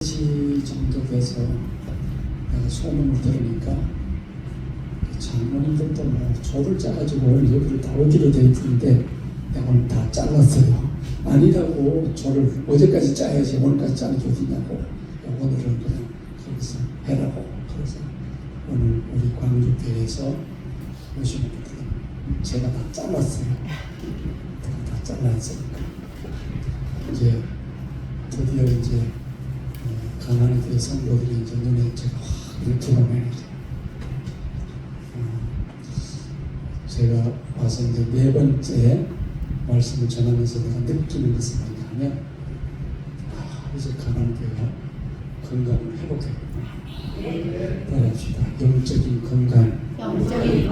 시 정도 돼서 내가 소문을 들으니까 장모님들도 뭐 조를 짜가지고 오늘 여기를 다 오기로 돼 있는데 내가 오늘 다 잘랐어요. 아니라고 조를 어제까지 짜야지 오늘까지 짜는 게 어디냐고. 오늘은 그냥 거기서 해라고. 그래서 오늘 우리 광주교회에서 오시는 분들은 제가 다 잘랐어요. 다 잘랐으니까 이제 드디어 이제 가난한 교회 성도들이 이제 눈에 제가 확 들어오네요. 제가 와서 이제 네 번째 말씀을 전하면서 내가 느끼는 것은 뭐냐면 이제 가난한 교회가 건강을 회복했구나. 따라합시다. 영적인 건강. 영적인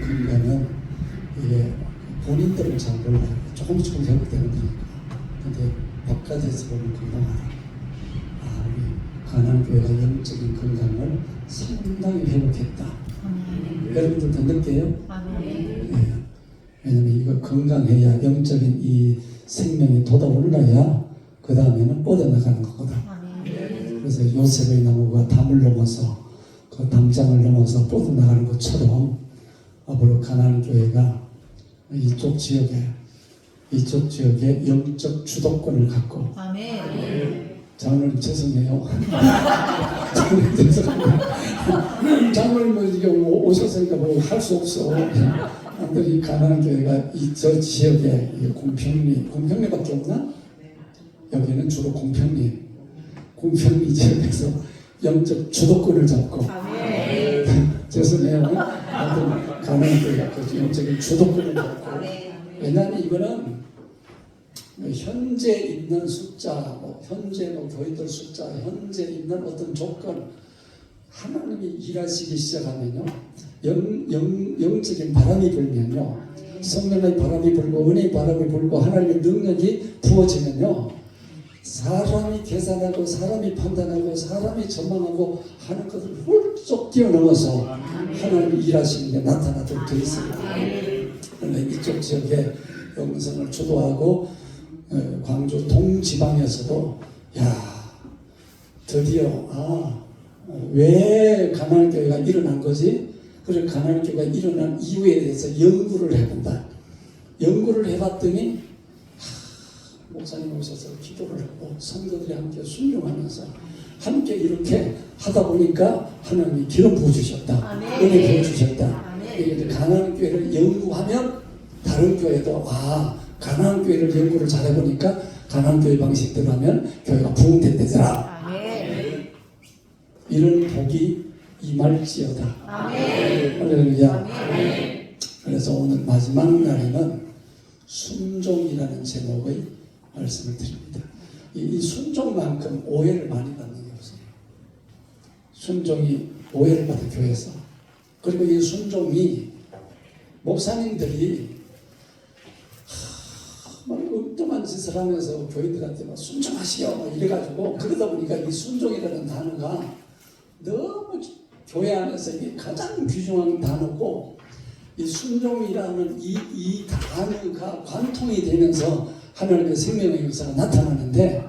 건강은 이게 본인들은 잘 몰라요. 조금씩 회복되는 거니까. 근데 바깥에서 보면 건강하다. 가난교회가 영적인 건강을 상당히 회복했다. 여러분들도 느껴요? 네. 왜냐면 이거 건강해야 영적인 이 생명이 돋아올라야 그 다음에는 뻗어나가는 거거든. 그래서 요셉의 나무가 담을 넘어서 그 담장을 넘어서 뻗어나가는 것처럼 앞으로 가난교회가 이쪽 지역에 영적 주도권을 갖고 장로님 죄송해요. 장로님 죄송해요. 장로님 뭐 이게 오셨으니까 뭐 할 수 없어. 이 가난한 교회가 저 지역에 공평리밖에 없나? 여기는 주로 공평리 지역에서 영적 주도권을 잡고. 죄송해요. 가난한 교회가 영적인 주도권을 잡고. 왜냐하면 이거는 현재 있는 숫자, 현재 교인들 숫자, 현재 있는 어떤 조건, 하나님이 일하시기 시작하면요, 영적인 바람이 불면요, 성령의 바람이 불고 은혜의 바람이 불고 하나님의 능력이 부어지면요, 사람이 계산하고 사람이 판단하고 사람이 전망하고 하는 것을 훌쩍 뛰어넘어서 하나님이 일하시는 게 나타나도록 되어 있습니다. 그런데 이쪽 지역에 영성을 주도하고 광주 동지방에서도 드디어 왜 가난교회가 일어난 거지? 그래 가난교회가 일어난 이유에 대해서 연구를 해본다. 연구를 해봤더니 목사님 오셔서 기도를 하고 성도들이 함께 순종하면서 함께 이렇게 하다 보니까 하나님이 기름 부어주셨다. 은혜 부어주셨다. 이제 가난교회를 연구하면 다른 교회도 가난한 교회를 연구를 잘해보니까 가난한 교회 방식대로 하면 교회가 부흥된대더라. 이런 복이 임할지어다. 할렐루야. 그래서 오늘 마지막 날에는 순종이라는 제목의 말씀을 드립니다. 이 순종만큼 오해를 많이 받는 게 없어요. 순종이 오해를 받은 교회에서. 그리고 이 순종이 목사님들이 엉뚱한 짓을 하면서 교인들한테 막 순종하시오 막 이래가지고 그러다 보니까 이 순종이라는 단어가 너무 교회 안에서 이게 가장 귀중한 단어고 이 순종이라는 이 단어가 관통이 되면서 하나님의 생명의 역사가 나타나는데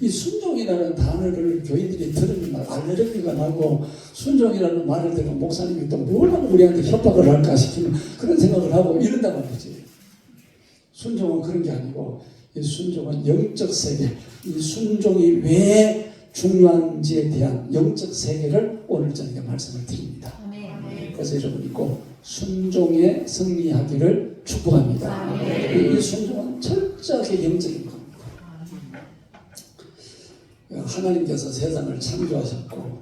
이 순종이라는 단어를 교인들이 들으면 막 알레르기가 나고 순종이라는 말을 들으면 목사님이 또 뭘 하고 우리한테 협박을 할까 싶은 그런 생각을 하고 이런단 말이지. 순종은 그런 게 아니고 이 순종은 영적 세계, 이 순종이 왜 중요한지에 대한 영적 세계를 오늘 저녁에 말씀을 드립니다. 그래서 여러분이 꼭 순종에 승리하기를 축복합니다. 이 순종은 철저하게 영적인 겁니다. 하나님께서 세상을 창조하셨고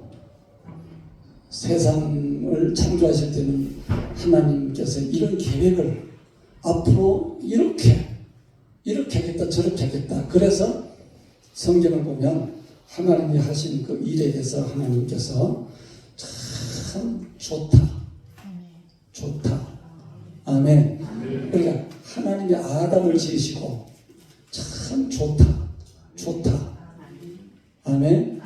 세상을 창조하실 때는 하나님께서 이런 계획을 앞으로 이렇게 하겠다 저렇게 하겠다. 그래서 성경을 보면 하나님이 하신 그 일에 대해서 하나님께서 참 좋다. 아멘. 그러니까 하나님이 아담을 지으시고 참 좋다. 아멘.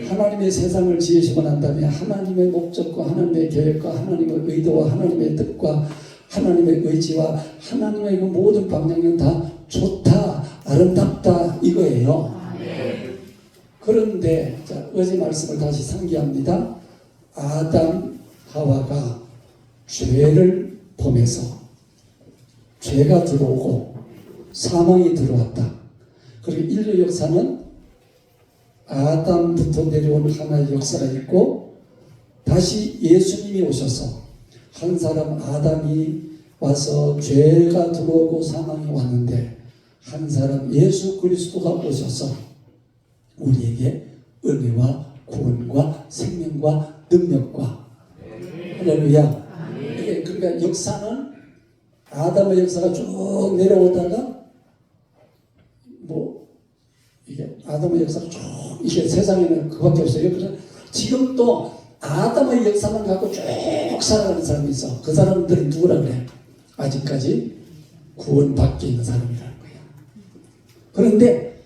하나님의 세상을 지으시고 난 다음에 하나님의 목적과 하나님의 계획과 하나님의 의도와 하나님의 뜻과 하나님의 의지와 하나님의 그 모든 방향은 다 좋다, 아름답다 이거예요. 그런데 자, 어제 말씀을 다시 상기합니다. 아담 하와가 죄를 범해서 죄가 들어오고 사망이 들어왔다. 그리고 인류 역사는 아담부터 내려온 하나의 역사가 있고 다시 예수님이 오셔서 한 사람 아담이 와서 죄가 들어오고 사망이 왔는데 한 사람 예수 그리스도가 오셔서 우리에게 은혜와 구원과 생명과 능력과 할렐루야. 그러니까 역사는 아담의 역사가 쭉 내려오다가 뭐 이게 아담의 역사가 쭉 이게 세상에는 그밖에 없어요. 그래서 지금 또 아담의 역사만 갖고 쭉 살아가는 사람이 있어. 그 사람들은 누구라 그래? 아직까지 구원 밖에 있는 사람이라는 거야. 그런데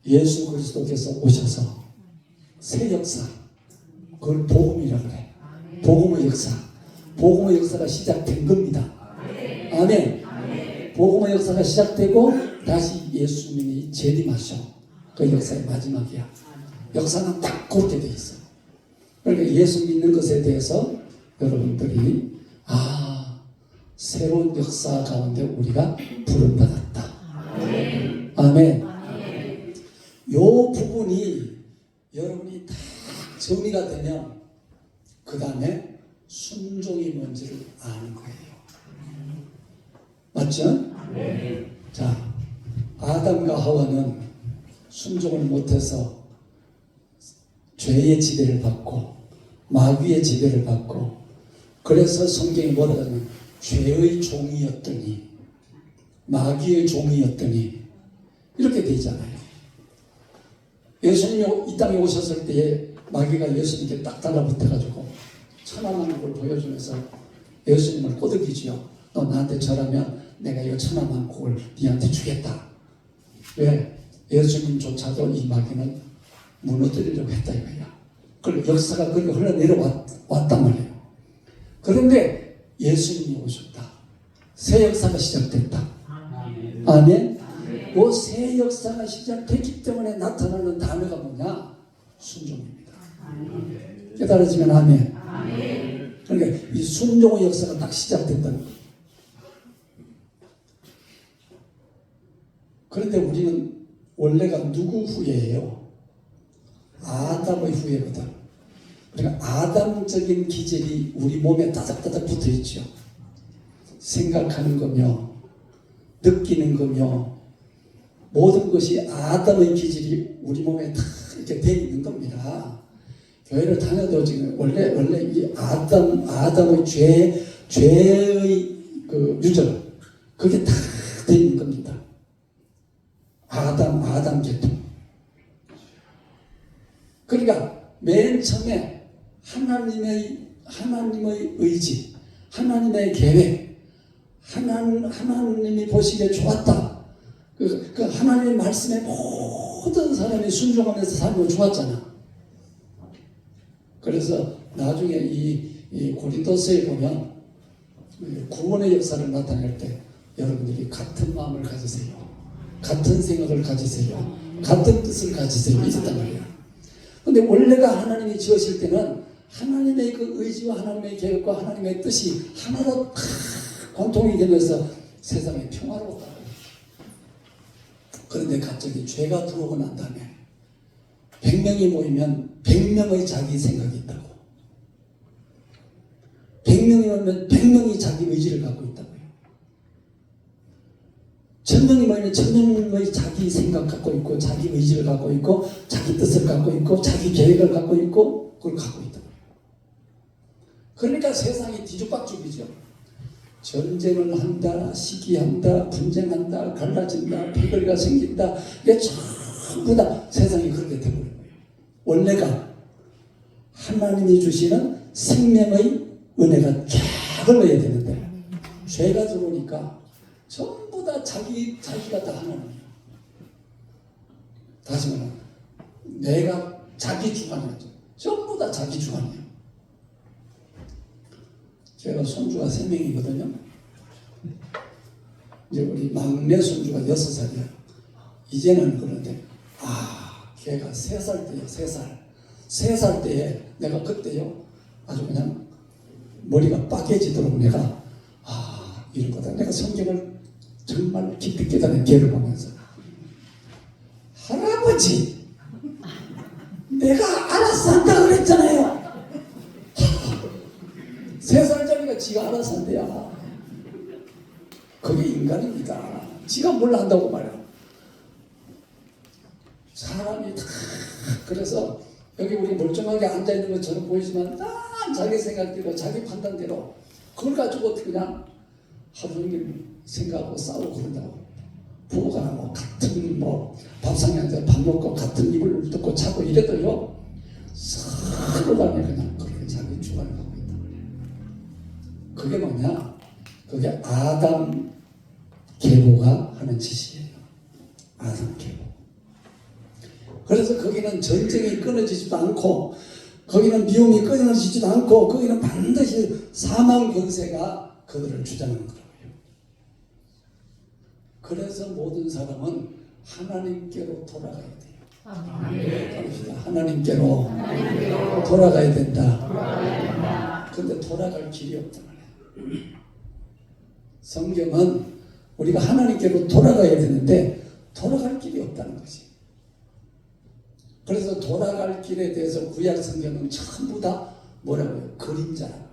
예수 그리스도께서 오셔서 새 역사, 그걸 복음이라고 그래. 복음의 역사, 복음의 역사가 시작된 겁니다. 아멘. 복음의 역사가 시작되고 다시 예수님이 재림하셔. 그 역사의 마지막이야. 역사는 딱 그렇게 돼 있어. 그러니까 예수 믿는 것에 대해서 여러분들이 새로운 역사 가운데 우리가 부름받았다. 아멘. 요 부분이 여러분이 다 정리가 되면 그 다음에 순종이 뭔지를 아는 거예요. 맞죠? 자, 아담과 하와는 순종을 못해서 죄의 지배를 받고 마귀의 지배를 받고 그래서 성경이 뭐라고 하냐면 죄의 종이었더니 마귀의 종이었더니 이렇게 되잖아요. 예수님이 이 땅에 오셨을 때에 마귀가 예수님께 딱 달라붙어가지고 천하만국을 보여주면서 예수님을 꼬드기지요. 너 나한테 절하면 내가 이 천하만국을 네한테 주겠다. 왜? 예수님조차도 이 마귀는 무너뜨리려고 했다 이거야. 그리고 역사가 그렇게 흘러내려왔단 말이에요. 그런데 예수님이 오셨다. 새 역사가 시작됐다. 아멘. 그 새 역사가 시작됐기 때문에 나타나는 단어가 뭐냐? 순종입니다. 깨달아지면 아멘. 그러니까 이 순종의 역사가 딱 시작된다는 거예요. 그런데 우리는 원래가 누구 후예예요? 아담의 후예거든. 그러니까 아담적인 기질이 우리 몸에 따닥따닥 붙어 있죠. 생각하는 거며 느끼는 거며 모든 것이 아담의 기질이 우리 몸에 다 이렇게 돼 있는 겁니다. 교회를 다녀도 지금 원래 이 아담의 죄의 그 유전 그게 다 돼 있는 겁니다. 아담 계통. 그러니까 맨 처음에 하나님의 의지, 하나님의 계획, 하나님이 보시기에 좋았다. 그 하나님의 말씀에 모든 사람이 순종하면서 살면 좋았잖아. 그래서 나중에 이 고린도서에 보면 구원의 역사를 나타낼 때 여러분들이 같은 마음을 가지세요. 같은 생각을 가지세요. 같은 뜻을 가지세요. 이랬단 말이야. 근데 원래가 하나님이 지으실 때는 하나님의 그 의지와 하나님의 계획과 하나님의 뜻이 하나로 관통이 되면서 세상이 평화로웠다. 그런데 갑자기 죄가 들어오고 난 다음에 100명이 모이면 100명의 자기 생각이 있다고. 100명이 모이면 100명이 자기 의지를 갖고 있다고요. 1000명이 모이면 1000명의 자기 생각 갖고 있고 자기 의지를 갖고 있고 자기 뜻을 갖고 있고 자기 계획을 갖고 있고 그걸 갖고 있다고요. 그러니까 세상이 뒤죽박죽이죠. 전쟁을 한다, 시기한다, 분쟁한다, 갈라진다, 패거리가 생긴다. 이게 전부 다 세상이 그렇게 되버린 거예요. 원래가 하나님이 주시는 생명의 은혜가 쫙 흘러야 되는데 죄가 들어오니까 전부 다 자기가 다 하나님이에요. 다시 말하면 내가 자기 주관이죠. 전부 다 자기 주관이에요. 제가 손주가 3명이거든요. 이제 우리 막내 손주가 6살이야. 이제는 그런데 걔가 3살 때요. 3살. 3살 때에 내가 그때요. 아주 그냥 머리가 빠개지도록 내가 이런 거다. 내가 성경을 정말 깊이 깨달은 걔를 보면서 할아버지 내가 알아서 한다 그랬잖아요. 3살짜리가 지가 알아서 한대야. 그게 인간입니다. 지가 뭘 한다고 말이야. 사람이 다 그래서 여기 우리 멀쩡하게 앉아있는 것처럼 보이지만 다 자기 생각대로 자기 판단대로 그걸 가지고 그냥 하루 종일 생각하고 싸우고 그런다고. 부부가 뭐 같은 밥상에 앉아 밥 먹고 같은 입을 듣고 자고 이래도요 서로 간에 그냥 그렇게 자기 주관을 하고 있다. 그게 뭐냐? 그게 아담 계보가 하는 짓이에요. 아담 계보. 그래서 거기는 전쟁이 끊어지지도 않고 거기는 미움이 끊어지지도 않고 거기는 반드시 사망 권세가 그들을 주장하는 거라고요. 그래서 모든 사람은 하나님께로 돌아가야 돼요. 하나님께로 돌아가야 된다. 근데 돌아갈 길이 없단 말이에요. 성경은 우리가 하나님께로 돌아가야 되는데 돌아갈 길이 없다는 거지. 그래서 돌아갈 길에 대해서 구약 성경은 전부 다 뭐라고요? 그림자라고요.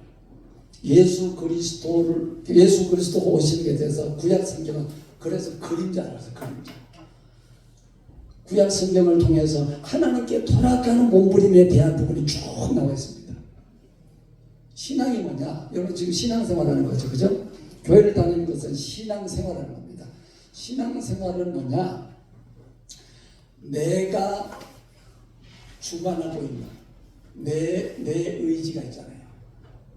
예수 그리스도가 오시는 게 대해서 구약 성경은 그래서 그림자라고 해서 그림자. 구약 성경을 통해서 하나님께 돌아가는 몸부림에 대한 부분이 쭉 나와 있습니다. 신앙이 뭐냐? 여러분 지금 신앙생활하는 거죠, 그죠? 교회를 다니는 것은 신앙생활하는 겁니다. 신앙생활은 뭐냐? 내가 주관하고 있는 내 의지가 있잖아요.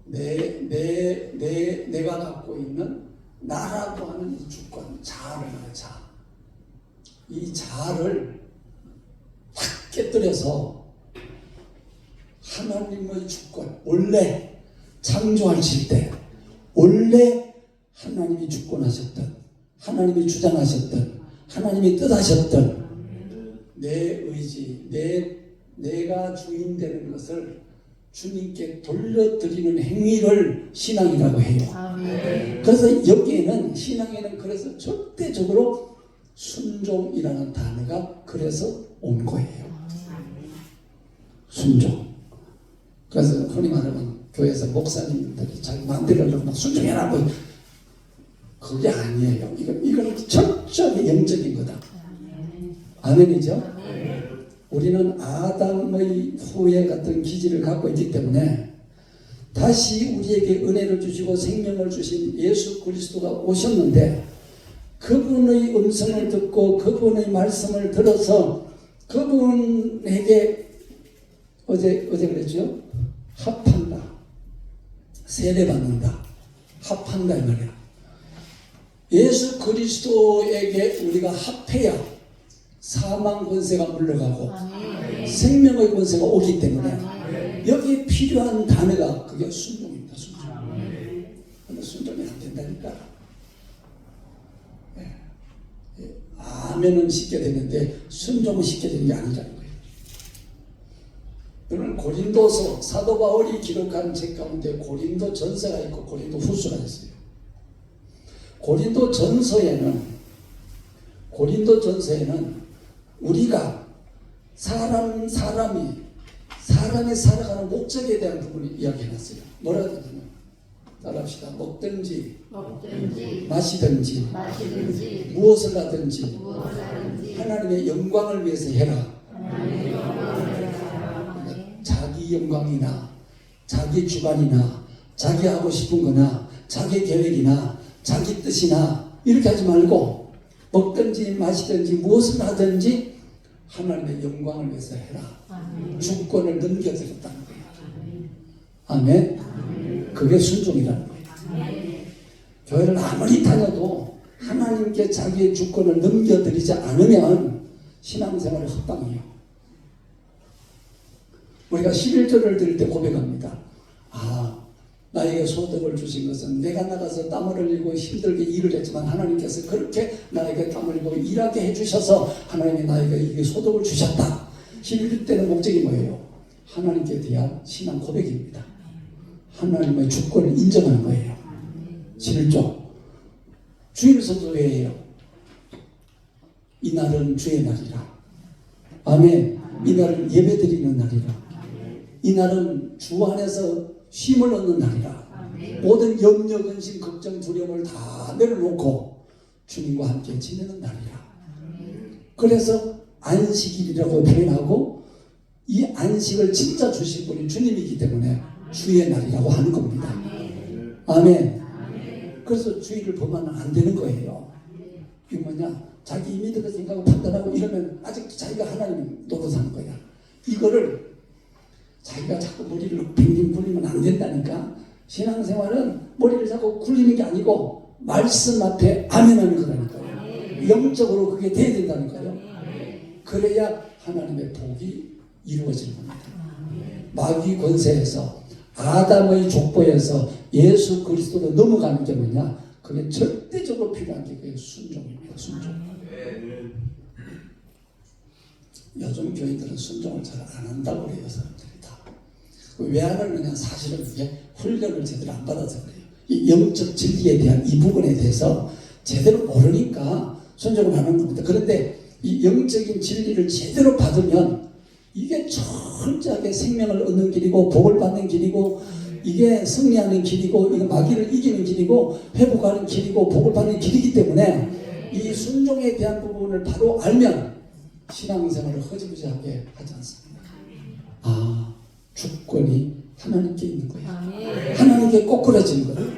내가 갖고 있는 나라고 하는 이 주권, 자아를 말해, 자아. 이 자아를 확 깨뜨려서 하나님의 주권, 원래 창조하실 때 원래 하나님이 주권하셨던, 하나님이 주장하셨던, 하나님이 뜻하셨던 내 의지, 내가 주인 되는 것을 주님께 돌려드리는 행위를 신앙이라고 해요. 그래서 여기에는 신앙에는 그래서 절대적으로 순종이라는 단어가 그래서 온 거예요. 순종. 그래서 흔히 말하면 교회에서 목사님들이 자기 마음대로 막 순종해라 뭐 그게 아니에요. 이건 철저하게 영적인 거다. 아멘이죠? 우리는 아담의 후예 같은 기질을 갖고 있기 때문에 다시 우리에게 은혜를 주시고 생명을 주신 예수 그리스도가 오셨는데 그분의 음성을 듣고 그분의 말씀을 들어서 그분에게 어제 그랬죠? 합한다. 세례받는다. 합한다 이 말이야. 예수 그리스도에게 우리가 합해야 사망 권세가 물러가고 생명의 권세가 오기 때문에 여기에 필요한 단어가 그게 순종입니다. 순종. 근데 순종이 안 된다니까. 아멘은 쉽게 되는데 순종은 쉽게 되는 게 아니라는 거예요. 여러분 고린도서 사도 바울이 기록한 책 가운데 고린도 전서가 있고 고린도 후서가 있어요. 고린도 전서에는 우리가 사람이 살아가는 목적에 대한 부분을 이야기해놨어요. 뭐라고 하냐면 따라합시다. 먹든지 마시든지 무엇을 하든지 하나님의 영광을 위해서 해라. 자기 영광이나 자기 주관이나 자기 하고 싶은 거나 자기 계획이나 자기 뜻이나 이렇게 하지 말고 먹든지 마시든지 무엇을 하든지 하나님의 영광을 위해서 해라. 주권을 넘겨드렸다는 거예요. 아멘. 그게 순종이라는 거예요. 교회를 아무리 다녀도 하나님께 자기의 주권을 넘겨드리지 않으면 신앙생활이 헛방이에요. 우리가 11조를 드릴 때 고백합니다. 나에게 소득을 주신 것은 내가 나가서 땀을 흘리고 힘들게 일을 했지만 하나님께서 그렇게 나에게 땀을 흘리고 일하게 해주셔서 하나님이 나에게 이게 소득을 주셨다. 힘줄 때는 목적이 뭐예요? 하나님께 대한 신앙 고백입니다. 하나님의 주권을 인정하는 거예요. 7조 주일 성소회예요. 이날은 주의 날이라. 아멘. 이날은 예배드리는 날이라. 이날은 주 안에서 쉼을 얻는 날이라. 모든 염려, 근심, 걱정, 두려움을 다 내려놓고 주님과 함께 지내는 날이라. 그래서 안식일이라고 표현하고 이 안식을 진짜 주신 분이 주님이기 때문에 주의 날이라고 하는 겁니다. 아멘. 그래서 주일을 보면 안 되는 거예요. 이게 뭐냐? 자기 이미지를 생각하고 판단하고 이러면 아직도 자기가 하나님 노릇하는 거야. 이거를 자기가 자꾸 머리를 빙빙 굴리면 안 된다니까. 신앙생활은 머리를 자꾸 굴리는 게 아니고 말씀 앞에 아멘하는 거라니까요. 영적으로 그게 돼야 된다니까요. 그래야 하나님의 복이 이루어지는 겁니다. 마귀 권세에서 아담의 족보에서 예수 그리스도로 넘어가는 게 뭐냐? 그게 절대적으로 필요한 게 그게 순종입니다. 순종. 요즘 교인들은 순종을 잘 안 한다고 그래요. 사람들이 다. 왜 안 하느냐? 사실은 이게 훈련을 제대로 안 받아서 그래요. 이 영적 진리에 대한 이 부분에 대해서 제대로 모르니까 순종을 하는 겁니다. 그런데 이 영적인 진리를 제대로 받으면 이게 철저하게 생명을 얻는 길이고 복을 받는 길이고 이게 승리하는 길이고 이거 마귀를 이기는 길이고 회복하는 길이고 복을 받는 길이기 때문에 이 순종에 대한 부분을 바로 알면 신앙생활을 허지부지하게 하지 않습니다. 아, 주권이 하나님께 있는 거예요. 하나님께 꼬꾸라지는 거예요.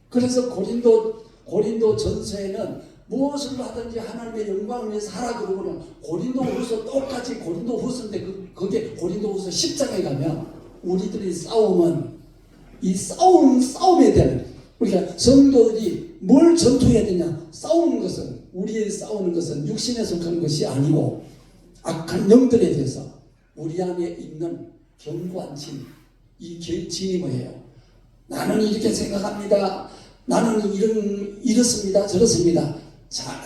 그래서 고린도 전서에는 무엇을 하든지 하나님의 영광을 위해서 하라 그러고는 고린도후서 똑같이 고린도후서인데 그게 고린도후서 10장에 가면 우리들이 싸움은 이 싸움에 대한 우리가 성도들이 뭘 전투해야 되냐? 싸우는 것은 우리의 싸우는 것은 육신에 속한 것이 아니고 악한 영들에 대해서 우리 안에 있는 견고한 진, 이 진이 뭐예요? 나는 이렇게 생각합니다. 나는 이렇습니다. 저렇습니다.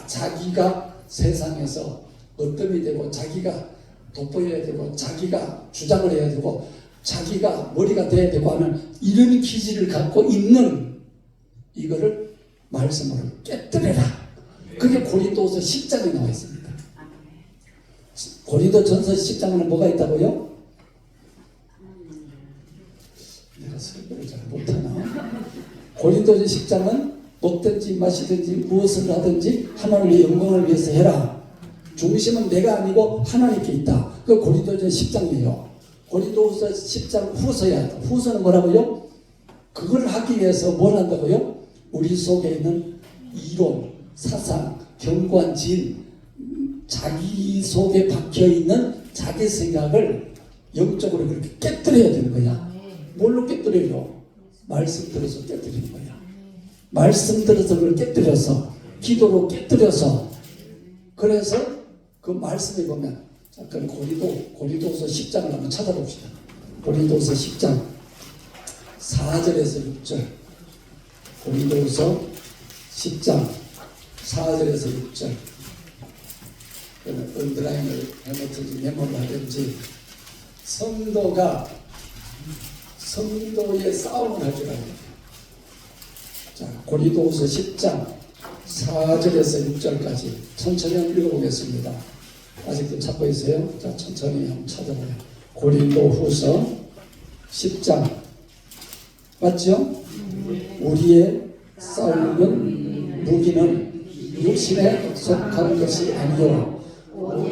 자기가 세상에서 어뜸이 되고 자기가 돋보여야 되고 자기가 주장을 해야 되고 자기가 머리가 돼야 되고 하는 이런 기질을 갖고 있는 이거를 말씀으로 깨뜨려라. 그게 고린도서 10장에 나와 있습니다. 고린도 전서 10장에는 뭐가 있다고요? 내가 설교를 잘 못하나? 고린도서 10장은 먹든지 마시든지 무엇을 하든지 하나님의 영광을 위해서 해라. 중심은 내가 아니고 하나님께 있다. 그 고린도서 10장이에요. 고린도서 10장 후서야. 후서는 뭐라고요? 그걸 하기 위해서 뭘 한다고요? 우리 속에 있는 이론, 사상, 견고한 진, 자기 속에 박혀있는 자기 생각을 영적으로 그렇게 깨뜨려야 되는 거야. 뭘로 깨뜨려요? 말씀 들어서 깨뜨리는 거야. 말씀 들어서 그걸 깨뜨려서 기도로 깨뜨려서 그래서 그 말씀에 보면 잠깐 고린도서 10장을 한번 찾아봅시다. 고린도서 10장 4절에서 6절 고린도서 10장 4절에서 6절 언더라인을 해놓든지 메모를 하든지 성도의 싸움을 할 줄 알아요. 자, 고린도후서 10장 4절에서 6절까지 천천히 한번 읽어보겠습니다. 아직도 찾고 있어요? 자, 천천히 한번 찾아봐요. 고린도후서 10장 맞죠? 우리의 싸움은 무기는 육신에 속한 것이 아니요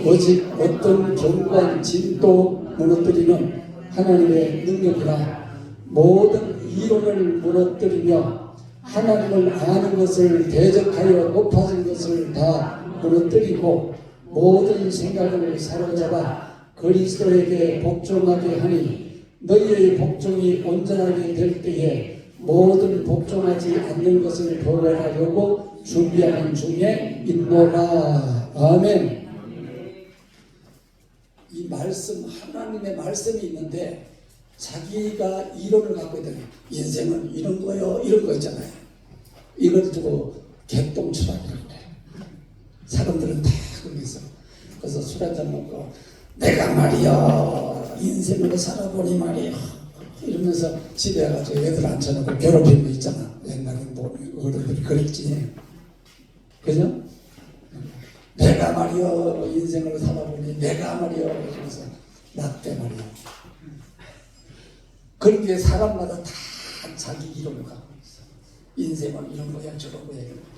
오직 어떤 견고한 진도 무너뜨리는 하나님의 능력이라. 모든 이론을 무너뜨리며 하나님을 아는 것을 대적하여 높아진 것을 다 무너뜨리고 모든 생각을 사로잡아 그리스도에게 복종하게 하니 너희의 복종이 온전하게 될 때에 모든 복종하지 않는 것을 벌하려고 준비하는 중에 있노라. 아멘. 이 말씀, 하나님의 말씀이 있는데 자기가 이론을 갖고 있다니 인생은 이런 거요, 이런 거 있잖아요. 이걸 두고 개똥 철학이라고 그래. 사람들은 다 그러면서 그래서 술 한잔 먹고 내가 말이야 인생을 살아보니 말이야 이러면서 집에 가서 애들 앉혀놓고 괴롭히는 거 있잖아. 옛날에 뭐 어른들이 그랬지. 그죠? 내가 말이야 인생을 살아보니 내가 말이야 그래서 나 때 말이야. 그런 게 사람마다 다 자기 이름을 갖고 있어. 인생은 이런 거야 저런 거야 이런 거야.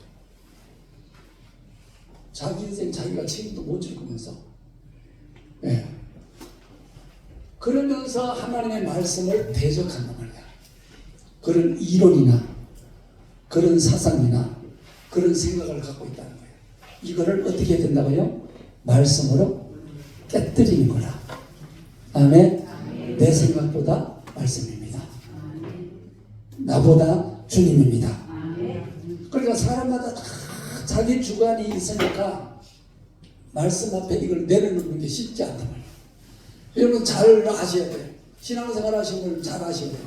자기 인생 자기가 책임도 못 질 거면서 예. 그러면서 하나님의 말씀을 대적한단 말이야. 그런 이론이나 그런 사상이나 그런 생각을 갖고 있다는 거예요. 이거를 어떻게 해야 된다고요? 말씀으로 깨뜨리는 거라. 아멘. 내 생각보다 말씀입니다. 나보다 주님입니다. 그러니까 사람마다 다 자기 주관이 있으니까 말씀 앞에 이걸 내려놓는 게 쉽지 않단 말이에요. 여러분 잘 아셔야 돼요. 신앙생활 하시는 분 잘 아셔야 돼요.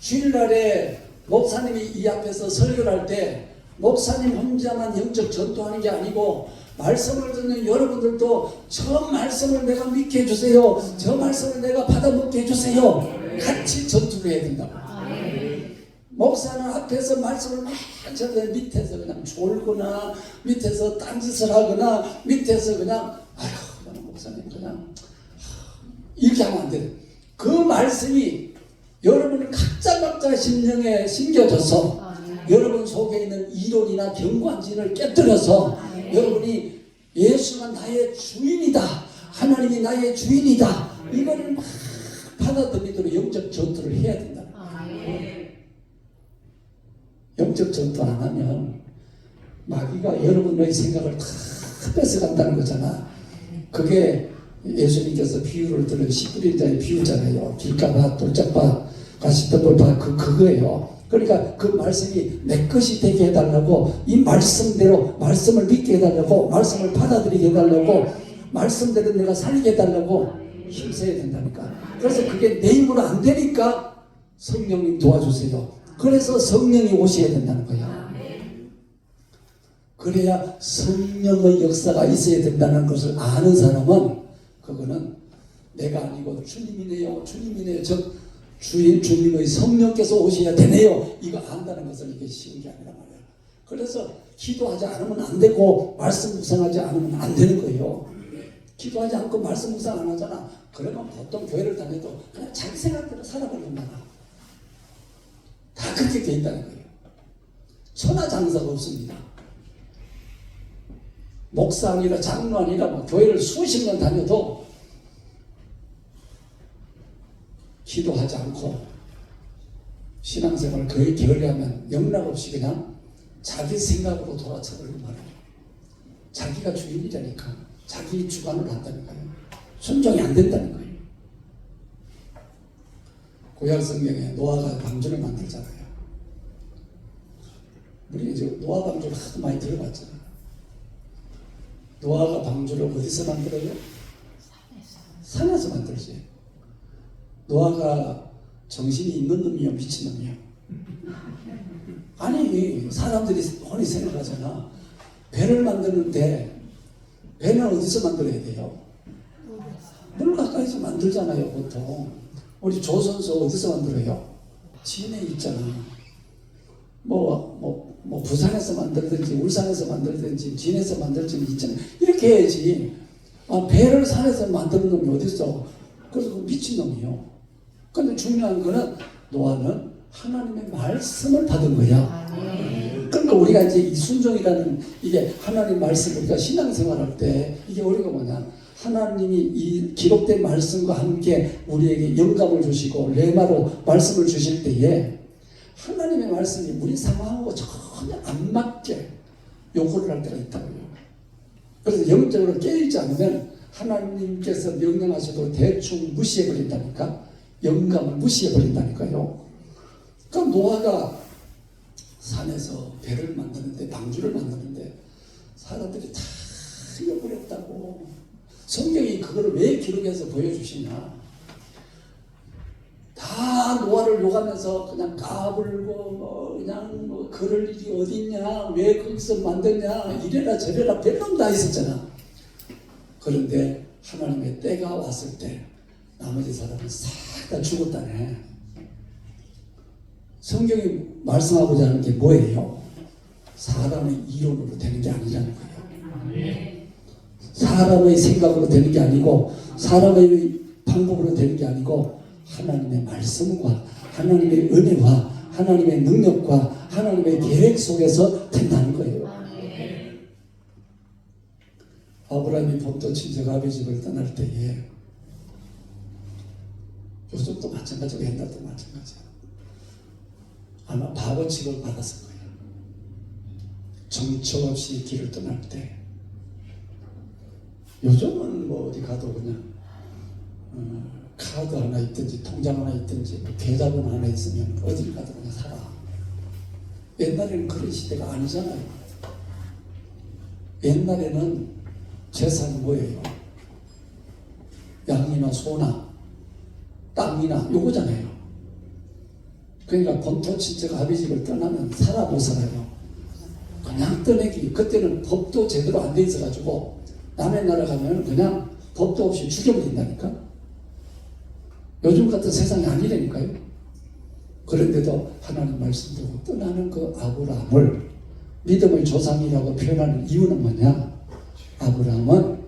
주일날에 목사님이 이 앞에서 설교를 할 때 목사님 혼자만 영적 전도하는 게 아니고 말씀을 듣는 여러분들도 저 말씀을 내가 믿게 해주세요. 저 말씀을 내가 받아먹게 해주세요. 같이 전투를 해야 된다고. 목사는 앞에서 말씀을 막 전해 밑에서 그냥 졸거나 밑에서 딴짓을 하거나 밑에서 그냥 아휴 목사님 그냥 이렇게 하면 안 돼요. 그 말씀이 여러분의 각자 심령에 심겨져서 여러분 속에 있는 이론이나 경관진을 깨뜨려서 여러분이 예수가 나의 주인이다. 하나님이 나의 주인이다. 이거를 막 받아들이도록 영적 전투를 해야 된다. 영적 전투 안 하면 마귀가 여러분의 생각을 다 뺏어간다는 거잖아. 그게 예수님께서 비유를 들은 씨뿌리자의 비유잖아요. 길가밭, 돌짝밭, 가시덤불밭 그거예요. 그러니까 그 말씀이 내 것이 되게 해달라고 이 말씀대로 말씀을 믿게 해달라고 말씀을 받아들이게 해달라고 말씀대로 내가 살게 해달라고 힘써야 된다니까. 그래서 그게 내 힘으로 안 되니까 성령님 도와주세요. 그래서 성령이 오셔야 된다는 거야. 그래야 성령의 역사가 있어야 된다는 것을 아는 사람은 그거는 내가 아니고 주님이네요. 주님이네요. 즉 주님의 성령께서 오셔야 되네요. 이거 안다는 것은 이게 쉬운 게 아니란 말이야. 그래서 기도하지 않으면 안 되고 말씀 묵상하지 않으면 안 되는 거예요. 기도하지 않고 말씀 묵상 안 하잖아. 그러면 보통 교회를 다녀도 그냥 자기 생각대로 살아버리는 거야. 다 그렇게 돼 있다는 거예요. 천하장사가 없습니다. 목사 아니라 장로 아니라 뭐 교회를 수십 년 다녀도 기도하지 않고 신앙생활을 거의 게을리하면 영락없이 그냥 자기 생각으로 돌아서버리고 말아요. 자기가 주인이라니까 자기 주관을 한다니까요. 순종이 안 된다는 거예요. 구약 성경에 노아가 방주를 만들잖아요. 우리 이제 노아 방주를 하도 많이 들어봤잖아요. 노아가 방주를 어디서 만들어요? 산에서 만들지. 노아가 정신이 있는 놈이요 미친 놈이요? 아니 사람들이 흔히 생각하잖아. 배를 만드는데 배는 어디서 만들어야 돼요? 물 가까이서 만들잖아요 보통. 우리 조선소 어디서 만들어요? 진해 있잖아. 뭐 부산에서 만들든지 울산에서 만들든지 진해에서 만들든지 있잖아. 이렇게 해야지. 배를 산에서 만드는 놈이 어딨어? 그래서 미친 놈이요. 근데 중요한 거는 노아는 하나님의 말씀을 받은 거야. 그러니까 우리가 이제 이 순종이라는 이게 하나님 말씀 우리가 신앙생활할 때 이게 우리가 뭐냐? 하나님이 이 기록된 말씀과 함께 우리에게 영감을 주시고 레마로 말씀을 주실 때에 하나님의 말씀이 우리 상황하고 전혀 안 맞게 요구를 할 때가 있다고요. 그래서 영적으로 깨어있지 않으면 하나님께서 명령하셔도 대충 무시해버린다니까. 영감을 무시해버린다니까요. 그럼 노아가 산에서 배를 만드는데 방주를 만드는데 사람들이 다 잃어버렸다고. 성경이 그거를 왜 기록해서 보여주시냐. 다 노아를 욕하면서 그냥 까불고 그냥 그럴 일이 어딨냐, 왜 거기서 만드냐, 이래라 저래라 별놈 다 있었잖아. 그런데 하나님의 때가 왔을 때 나머지 사람은 싹 다 죽었다네. 성경이 말씀하고자 하는 게 뭐예요? 사람의 이론으로 되는 게 아니라는 거예요. 사람의 생각으로 되는 게 아니고 사람의 방법으로 되는 게 아니고 하나님의 말씀과 하나님의 은혜와 하나님의 능력과 하나님의 계획 속에서 된다는 거예요. 아브라함이 본토 친척 아비 집을 떠날 때에 요즘도 마찬가지고 옛날도 마찬가지야. 아마 바보 취급을 받았을 거예요. 정처 없이 길을 떠날 때. 요즘은 뭐 어디 가도 그냥 카드 하나 있든지 통장 하나 있든지 뭐 계좌번호 하나 있으면 어디를 가도 그냥 살아. 옛날에는 그런 시대가 아니잖아요. 옛날에는 재산이 뭐예요? 양이나 소나 땅이나 요거잖아요. 그러니까 본토 친척 아비집을 떠나면 살아 못 살아요. 그냥 떠내기. 그때는 법도 제대로 안 돼 있어가지고 남의 나라 가면 그냥 법도 없이 죽여버린다니까. 요즘 같은 세상이 아니라니까요. 그런데도 하나님 말씀 듣고 떠나는 그 아브라함을 믿음의 조상이라고 표현하는 이유는 뭐냐? 아브라함은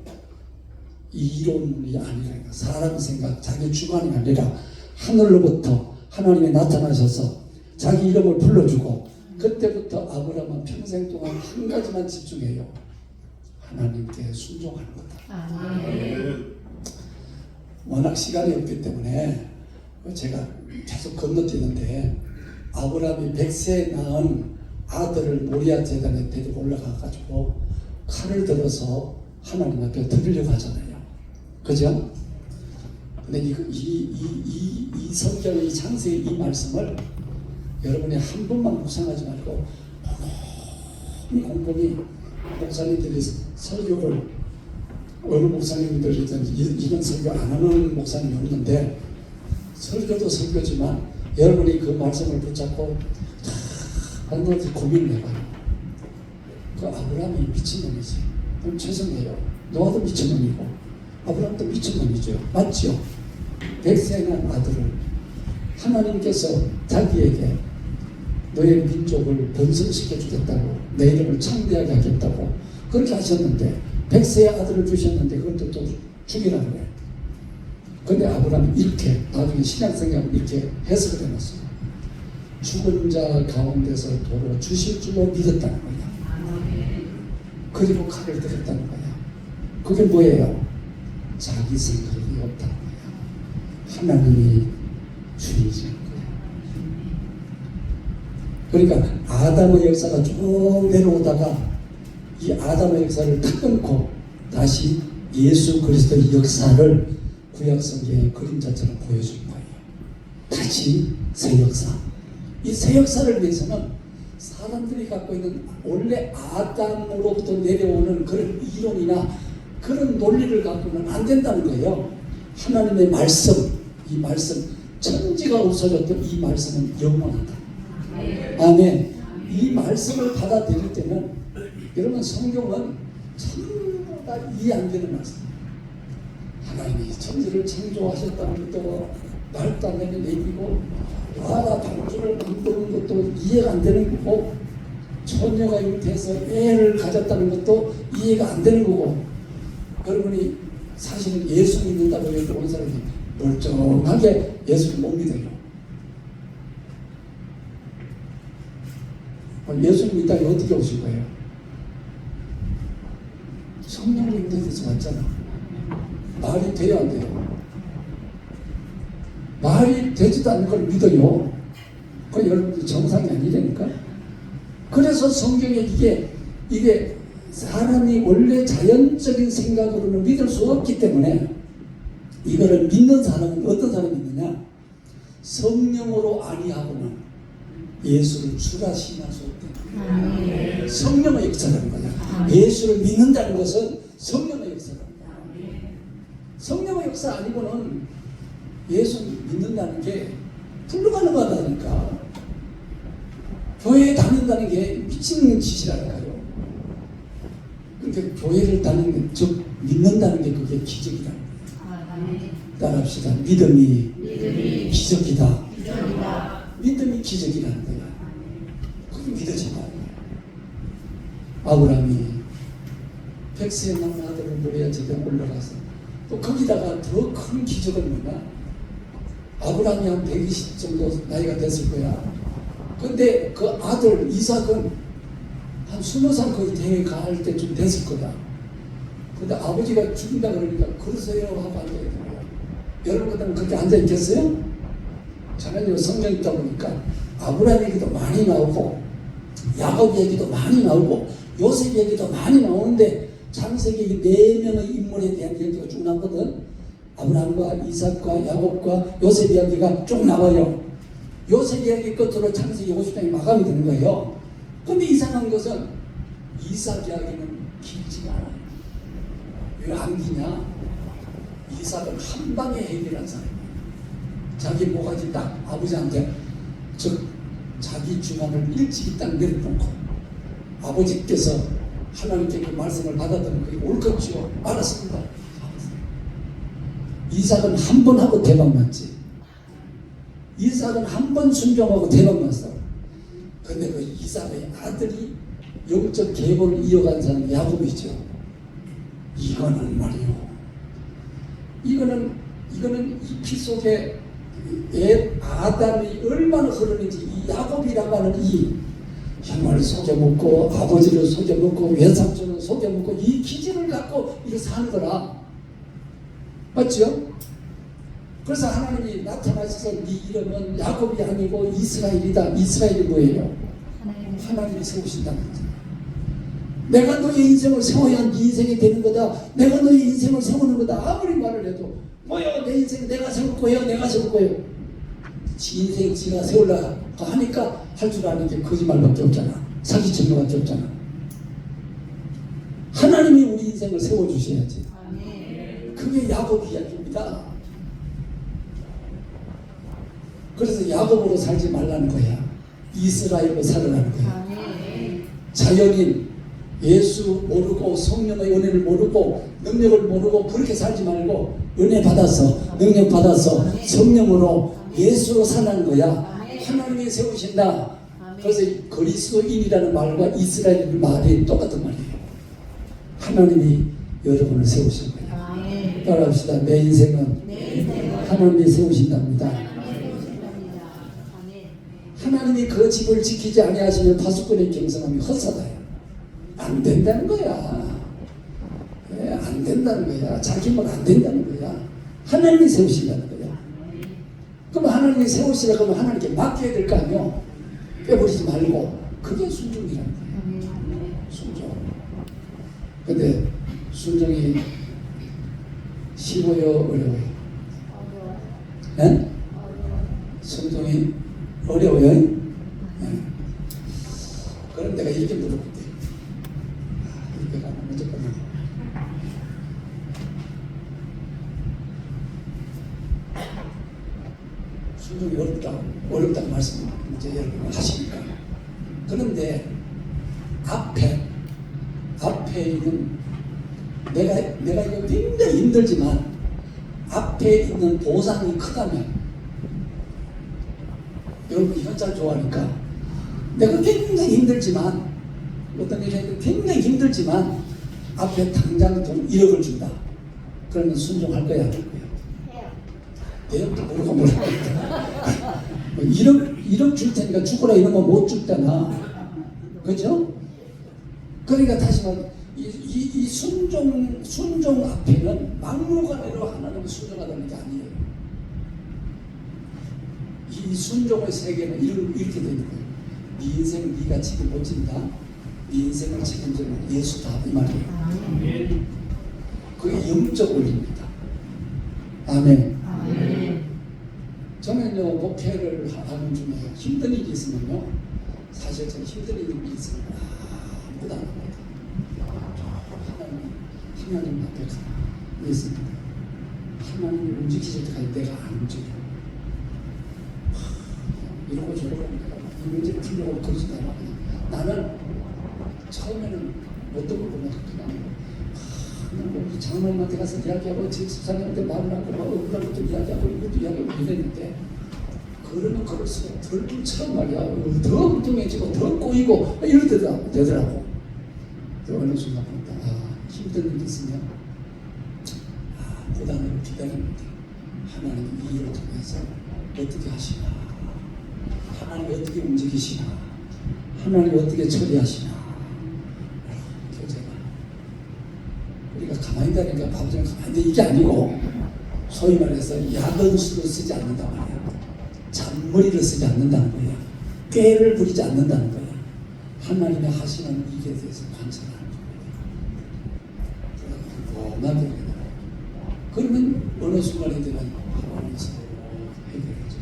이론이 아니라 사람 생각, 자기 주관이 아니라 하늘로부터 하나님이 나타나셔서 자기 이름을 불러주고 그때부터 아브라함은 평생 동안 한 가지만 집중해요. 하나님께 순종하는 거다. 워낙 시간이 없기 때문에 제가 계속 건너뛰는데 아브라함이 100세에 낳은 아들을 모리아 제단에 데리고 올라가가지고 칼을 들어서 하나님 앞에 드리려고 하잖아요. 그죠? 근데 이 성경의 창세의 이 말씀을 여러분이 한 번만 묵상하지 말고 곰곰이 목사님들이 설교를 어느 목사님들이든지 이런 설교 안 하는 목사님이 없는데 설교도 설교지만 여러분이 그 말씀을 붙잡고 한번씩 고민해봐요. 그 아브라함이 미친놈이지. 그럼 죄송해요. 노아도 미친놈이고 아브라함도 미친놈이죠. 맞죠? 100세에 난 아들을 하나님께서 자기에게 너의 민족을 번성시켜 주겠다고 내 이름을 창대하게 하겠다고 그렇게 하셨는데 100세의 아들을 주셨는데 그것도 또 죽이라는 거예요. 근데 아브라함이 이렇게 나중에 신약성경을 이렇게 해석을 해놨어요. 죽은 자 가운데서 도로 주실 줄로 믿었다는 거야. 그리고 칼을 들었다는 거야. 그게 뭐예요? 자기 생각이 없다는 거야. 하나님이 주인이신 거야. 그러니까 아담의 역사가 쭉 내려오다가 이 아담의 역사를 딱 끊고 다시 예수 그리스도의 역사를 구약성경의 그림자처럼 보여준 거예요. 다시 새 역사. 이 새 역사를 위해서는 사람들이 갖고 있는 원래 아담으로부터 내려오는 그런 이론이나 그런 논리를 갖고는 안 된다는 거예요. 하나님의 말씀, 이 말씀, 천지가 없어졌던 이 말씀은 영원하다. 아멘. 이 말씀을 받아들일 때는 여러분 성경은 전부 다 이해 안 되는 말씀이에요. 하나님이 천지를 창조하셨다는 것도 말도 안 되는 얘기고 바다 방주를 만드는 것도 이해가 안 되는 거고 처녀가 잉태해서 애를 가졌다는 것도 이해가 안 되는 거고 여러분이 사실은 예수 믿는다고 여기 온 사람이 멀쩡하게 예수를 못 믿어요. 예수를 믿다가 어떻게 오신 거예요? 성령으로 인도해서 왔잖아. 말이 돼야 안 돼요? 말이 되지도 않는 걸 믿어요. 그 여러분들 정상이 아니라니까. 그래서 성경에 이게 사람이 원래 자연적인 생각으로는 믿을 수 없기 때문에 이거를 믿는 사람은 어떤 사람이 있느냐? 성령으로 아니하고는 예수를 주라 시인할 수 없다. 성령의 역사라는 거야. 예수를 믿는다는 것은 성령의 역사라는 거야. 성령의 역사 아니고는 예수 믿는다는 게 불가능하다니까. 교회에 다닌다는 게 미친 짓이라니까요. 그러니까 교회를 다니는 게, 즉 믿는다는 게 그게 기적이다. 따라합시다. 믿음이 기적이다. 믿음이 기적이라는 거야. 그게 믿어진다. 아브라함이 백세의 낳은 아들을 모리아 제에 올라가서 또 거기다가 더 큰 기적은 뭐냐? 아브라함이 한 120 정도 나이가 됐을 거야. 근데 그 아들 이삭은 한 20살 거의 대회 갈 때쯤 됐을 거다. 근데 아버지가 죽인다 그러니까 그러세요 하고 앉아있는 거야. 여러분들은 그렇게 앉아있겠어요? 저는 성경 있다 보니까 아브라함 얘기도 많이 나오고 야곱 얘기도 많이 나오고 요셉 얘기도 많이 나오는데 창세기 4명의 인물에 대한 얘기가 쭉 나거든. 아브라함과 이삭과 야곱과 요셉 이야기가 쭉 나와요. 요셉 이야기 끝으로 창세기 50장이 마감이 되는 거예요. 근데 이상한 것은 이삭 이야기는 길지가 않아요. 왜 안 기냐? 이삭은 한 방에 해결한 사람이에요. 자기 모가지 딱 아버지한테, 즉 자기 주관을 일찍이 딱 내려놓고 아버지께서 하나님께 그 말씀을 받아들은 그게 옳겠죠. 알았습니다. 이삭은 한 번 하고 대박 났지. 이삭은 한 번 순종하고 대박 났어. 근데 그 이삭의 아들이 영적 계보를 이어간 사람이 야곱이죠. 이거는 말이요. 이거는 이 피 속에 아담이 얼마나 흐르는지 이 야곱이라고 하는 이 형을 속여먹고 아버지를 속여먹고 외삼촌을 속여먹고 이 기질을 갖고 이렇게 사는 거라. 맞죠? 그래서 하나님이 나타나셔서 네 이름은 야곱이 아니고 이스라엘이다. 이스라엘이 뭐예요? 하나님이 세우신다는 거죠. 내가 너의 인생을 세워야 네 인생이 되는 거다. 내가 너의 인생을 세우는 거다. 아무리 말을 해도 뭐요? 내 인생 내가 세울 거예요. 내가 세울 거예요. 지 인생 지가 세우려고 하니까 할 줄 아는 게 거짓말밖에 없잖아. 사기천명밖에 없잖아. 하나님이 우리 인생을 세워주셔야지. 그게 야곱 이야기입니다. 그래서 야곱으로 살지 말라는 거야. 이스라엘로 살아라는 거야. 자연인 예수 모르고 성령의 은혜를 모르고 능력을 모르고 그렇게 살지 말고 은혜 받아서 능력 받아서 성령으로 예수로 살라는 거야. 하나님이 세우신다. 그래서 그리스도인이라는 말과 이스라엘 말이 똑같은 말이에요. 하나님이 여러분을 세우신 거야. 따라합시다. 내 인생은 하나님이 세우신답니다. 하나님이 그 집을 지키지 아니하시면 파수꾼의 경성함이 헛사다요. 안 된다는 거야. 안 된다는 거야. 자기 말 안 된다는 거야. 하나님이 세우신다는 거야. 그럼 하나님이 세우시라고 하면 하나님께 맡겨야 될 거 아니요. 빼버리지 말고. 그게 순종이라는 거야. 순종. 근데 순종이 쉬워요, 어려워요? 네? 순종이 어려워요? 네. 그럼 내가 이렇게 물어볼게. 이렇게 가면 먼저 끝나. 순종이 어렵다고 말씀을 이제 여러분 하시니까. 그런데 앞에 있는 내가 이거 굉장히 힘들지만 앞에 있는 보상이 크다면 여러분 현찰 좋아하니까 내가 굉장히 힘들지만 어떤 일이 해도 굉장히 힘들지만 앞에 당장 돈 1억을 준다. 그러면 순종할 거야 안 할 거야? 내역도 모르고 뭐라고 1억 줄 테니까 죽으라 이런 거 못 죽잖아. 그죠? 그러니까 다시 말해 이 순종 앞에는 막무가내로 하나님을 순종하다는 게 아니에요. 이 순종의 세계는 이렇게 되는 거예요. 네 인생 네가 책임 진다. 네 인생을 책임지는 예수다 이 말이에요. 그게 영적 원리입니다. 아멘. 저는요 목회를 하는 중에 힘든 일이 있으면요 사실 저는 힘든 일이 있으면 아무도 안 합니다. 하나님 앞에 가만히 있습니다. 하나님이 움직이실 때까지 내가 안 움직여. 이런 거 저런 거 이 문제를 풀려고 그러지도 않아. 나는 처음에는 어떤 걸 보면 그냥 뭐 장로님한테 가서 이야기하고 집사님한테 말을 하고 뭐 그런 것도 이야기하고 이것도 이야기하고 이랬는데 그러면 그럴수록 덜 불처럼 말이야 더 엉뚱해지고 더 꼬이고 이럴 때도 되더라고. 어느 순간 보니까 힘든 일이 있으면 고단을 기다립니다. 하나님 이 일을 통해서 어떻게 하시나, 하나님 어떻게 움직이시나, 하나님 어떻게 처리하시나. 제가 우리가 가만히 있다니까 바보처럼 가만히 있는데 이게 아니고 소위 말해서 야근수를 쓰지 않는단 말이야. 잔머리를 쓰지 않는다는 거야. 꾀를 부리지 않는다는 거야. 하나님의 하시는 일에 대해서 관찰하는 거야. 원하게 되더라. 그러면 어느 순간에 되면 하나님께서 해결해줘.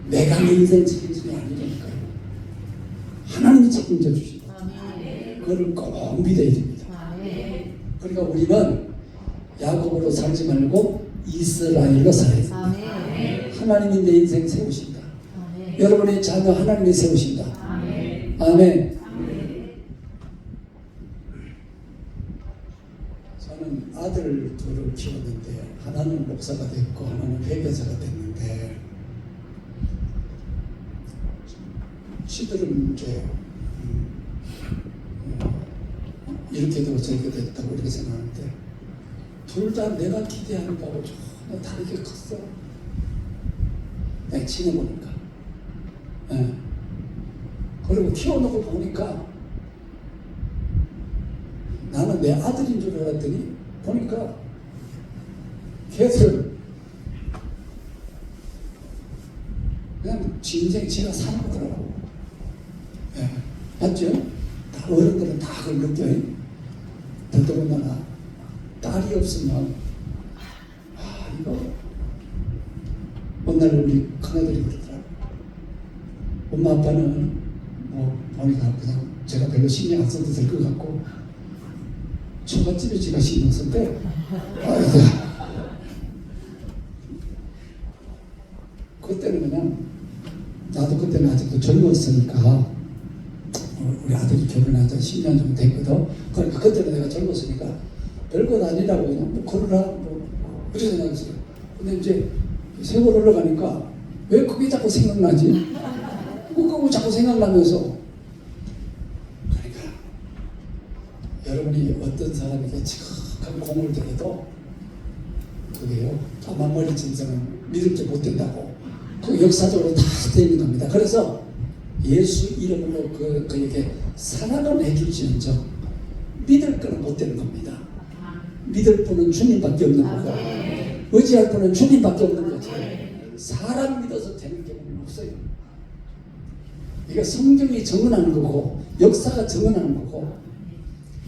내가 내 인생 책임지는 아니니까요. 하나님이 책임져 주신다. 그걸 꼭 믿어야 됩니다. 그러니까 우리는 야곱으로 살지 말고 이스라엘로 살아야 됩니다. 하나님이 내 인생 세우신다. 여러분의 자녀 하나님이 세우신다. 아멘. 저는 아들 둘을 키웠는데 하나는 목사가 됐고 하나는 회계사가 됐는데 시들은 이제 이렇게 되고 저렇게 됐다고 이렇게 생각하는데 둘 다 내가 기대하는 거하고 전혀 다르게 컸어. 내가 지내보니까. 그리고 키워놓고 보니까 나는 내 아들인 줄 알았더니 보니까 걔들 그냥 지 인생 지가 사는 거더라고. 맞죠? 다 어른들은 다 그걸 느껴요. 더더군다나 딸이 없으면 이거 어느 날 우리 큰아들이 그러더라고. 엄마 아빠는 뭐 보니까 그냥 제가 별로 신경 안 써도 될 것 같고 처갓집에 제가 신경 썼대. 그때는 그냥 나도 그때는 아직도 젊었으니까 우리 아들이 결혼한 지 10년 정도 됐거든. 그러니까 그때는 내가 젊었으니까 별것 아니라고 그냥 뭐 그러라 뭐 그렇게 생각했어요. 근데 이제 세월 흘러가니까 왜 그게 자꾸 생각나지? 그거 자꾸 생각나면서 그러니까 여러분이 어떤 사람에게 지극한 공을 들여도 그게요 까만머리 짐승은 믿을 게 못 된다고 그 역사적으로 다 되는 겁니다. 그래서 예수 이름으로 그에게 사랑을 해주시는즉 믿을 거는 못 되는 겁니다. 믿을 분은 주님밖에 없는 거고 의지할 분은 주님밖에 없는 거죠. 사람 믿어서 되는 경우는 없어요. 이게 성경이 증언하는 거고 역사가 증언하는 거고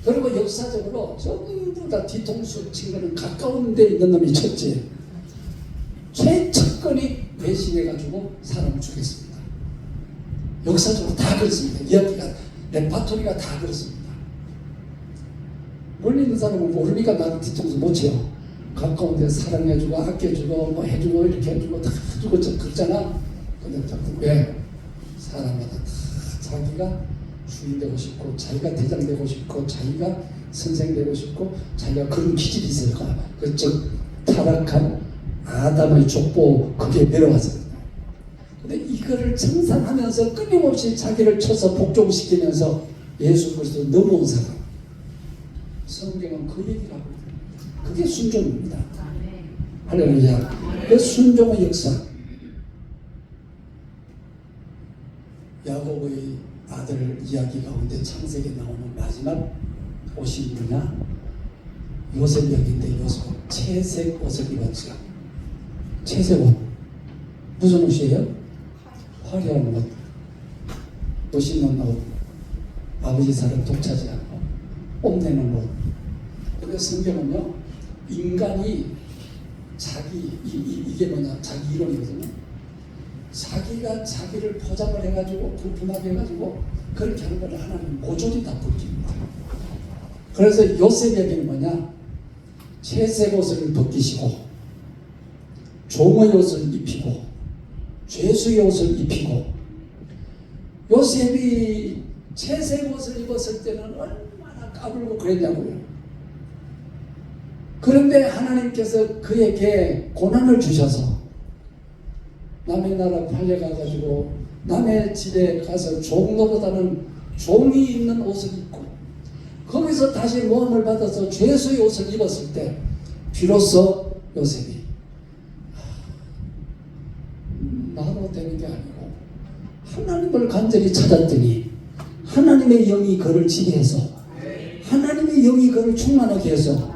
그리고 역사적으로 전부 다 뒤통수 친 거는 가까운 데 있는 놈이 첫째 최측근이 배신해가지고 사람을 죽였습니다. 역사적으로 다 그렇습니다. 이야기가 레파토리가 다 그렇습니다. 멀리 있는 사람은 모르니까 나는 뒤통수 못 쳐요. 가까운 데 사랑해주고 아껴주고 뭐 해주고 이렇게 해주고 다 해주고 그렇잖아. 근데 자꾸 왜? 사람마다 다 자기가 주인 되고 싶고 자기가 대장 되고 싶고 자기가 선생 되고 싶고 자기가 그런 기질이 있을 거야. 즉 타락한 아담의 족보 그게 내려왔습니다. 근데 이거를 청산하면서 끊임없이 자기를 쳐서 복종시키면서 예수 그리스도 넘어온 사람 성경은 그 얘기를 하고 있습니다. 그게 순종입니다. 할렐루야. 그 순종의 역사 야곱의 아들 이야기 가운데 창세기에 나오는 마지막 옷이 뭐냐? 요셉 이야기인데 요셉 채색 옷을 입었죠. 채색 옷 무슨 옷이에요? 화려한 옷, 멋있는 옷, 아버지 사랑 독차지하고 뽐내는 옷. 근데 성경은요 인간이 자기 이게 뭐냐 자기 이론이거든요. 자기가 자기를 포장을 해가지고 불품하게 해가지고 그렇게 하는 걸 하나님 모조리 다 벗깁니다. 그래서 요셉에게는 뭐냐 채색 옷을 벗기시고 종의 옷을 입히고 죄수의 옷을 입히고 요셉이 채색 옷을 입었을 때는 까불고 그랬냐고요. 그런데 하나님께서 그에게 고난을 주셔서 남의 나라 팔려가가지고 남의 집에 가서 종로보다는 종이 입는 옷을 입고 거기서 다시 모함을 받아서 죄수의 옷을 입었을 때 비로소 요셉이 나로 되는 게 아니고 하나님을 간절히 찾았더니 하나님의 영이 그를 지배해서 하나님의 영이 그를 충만하게 해서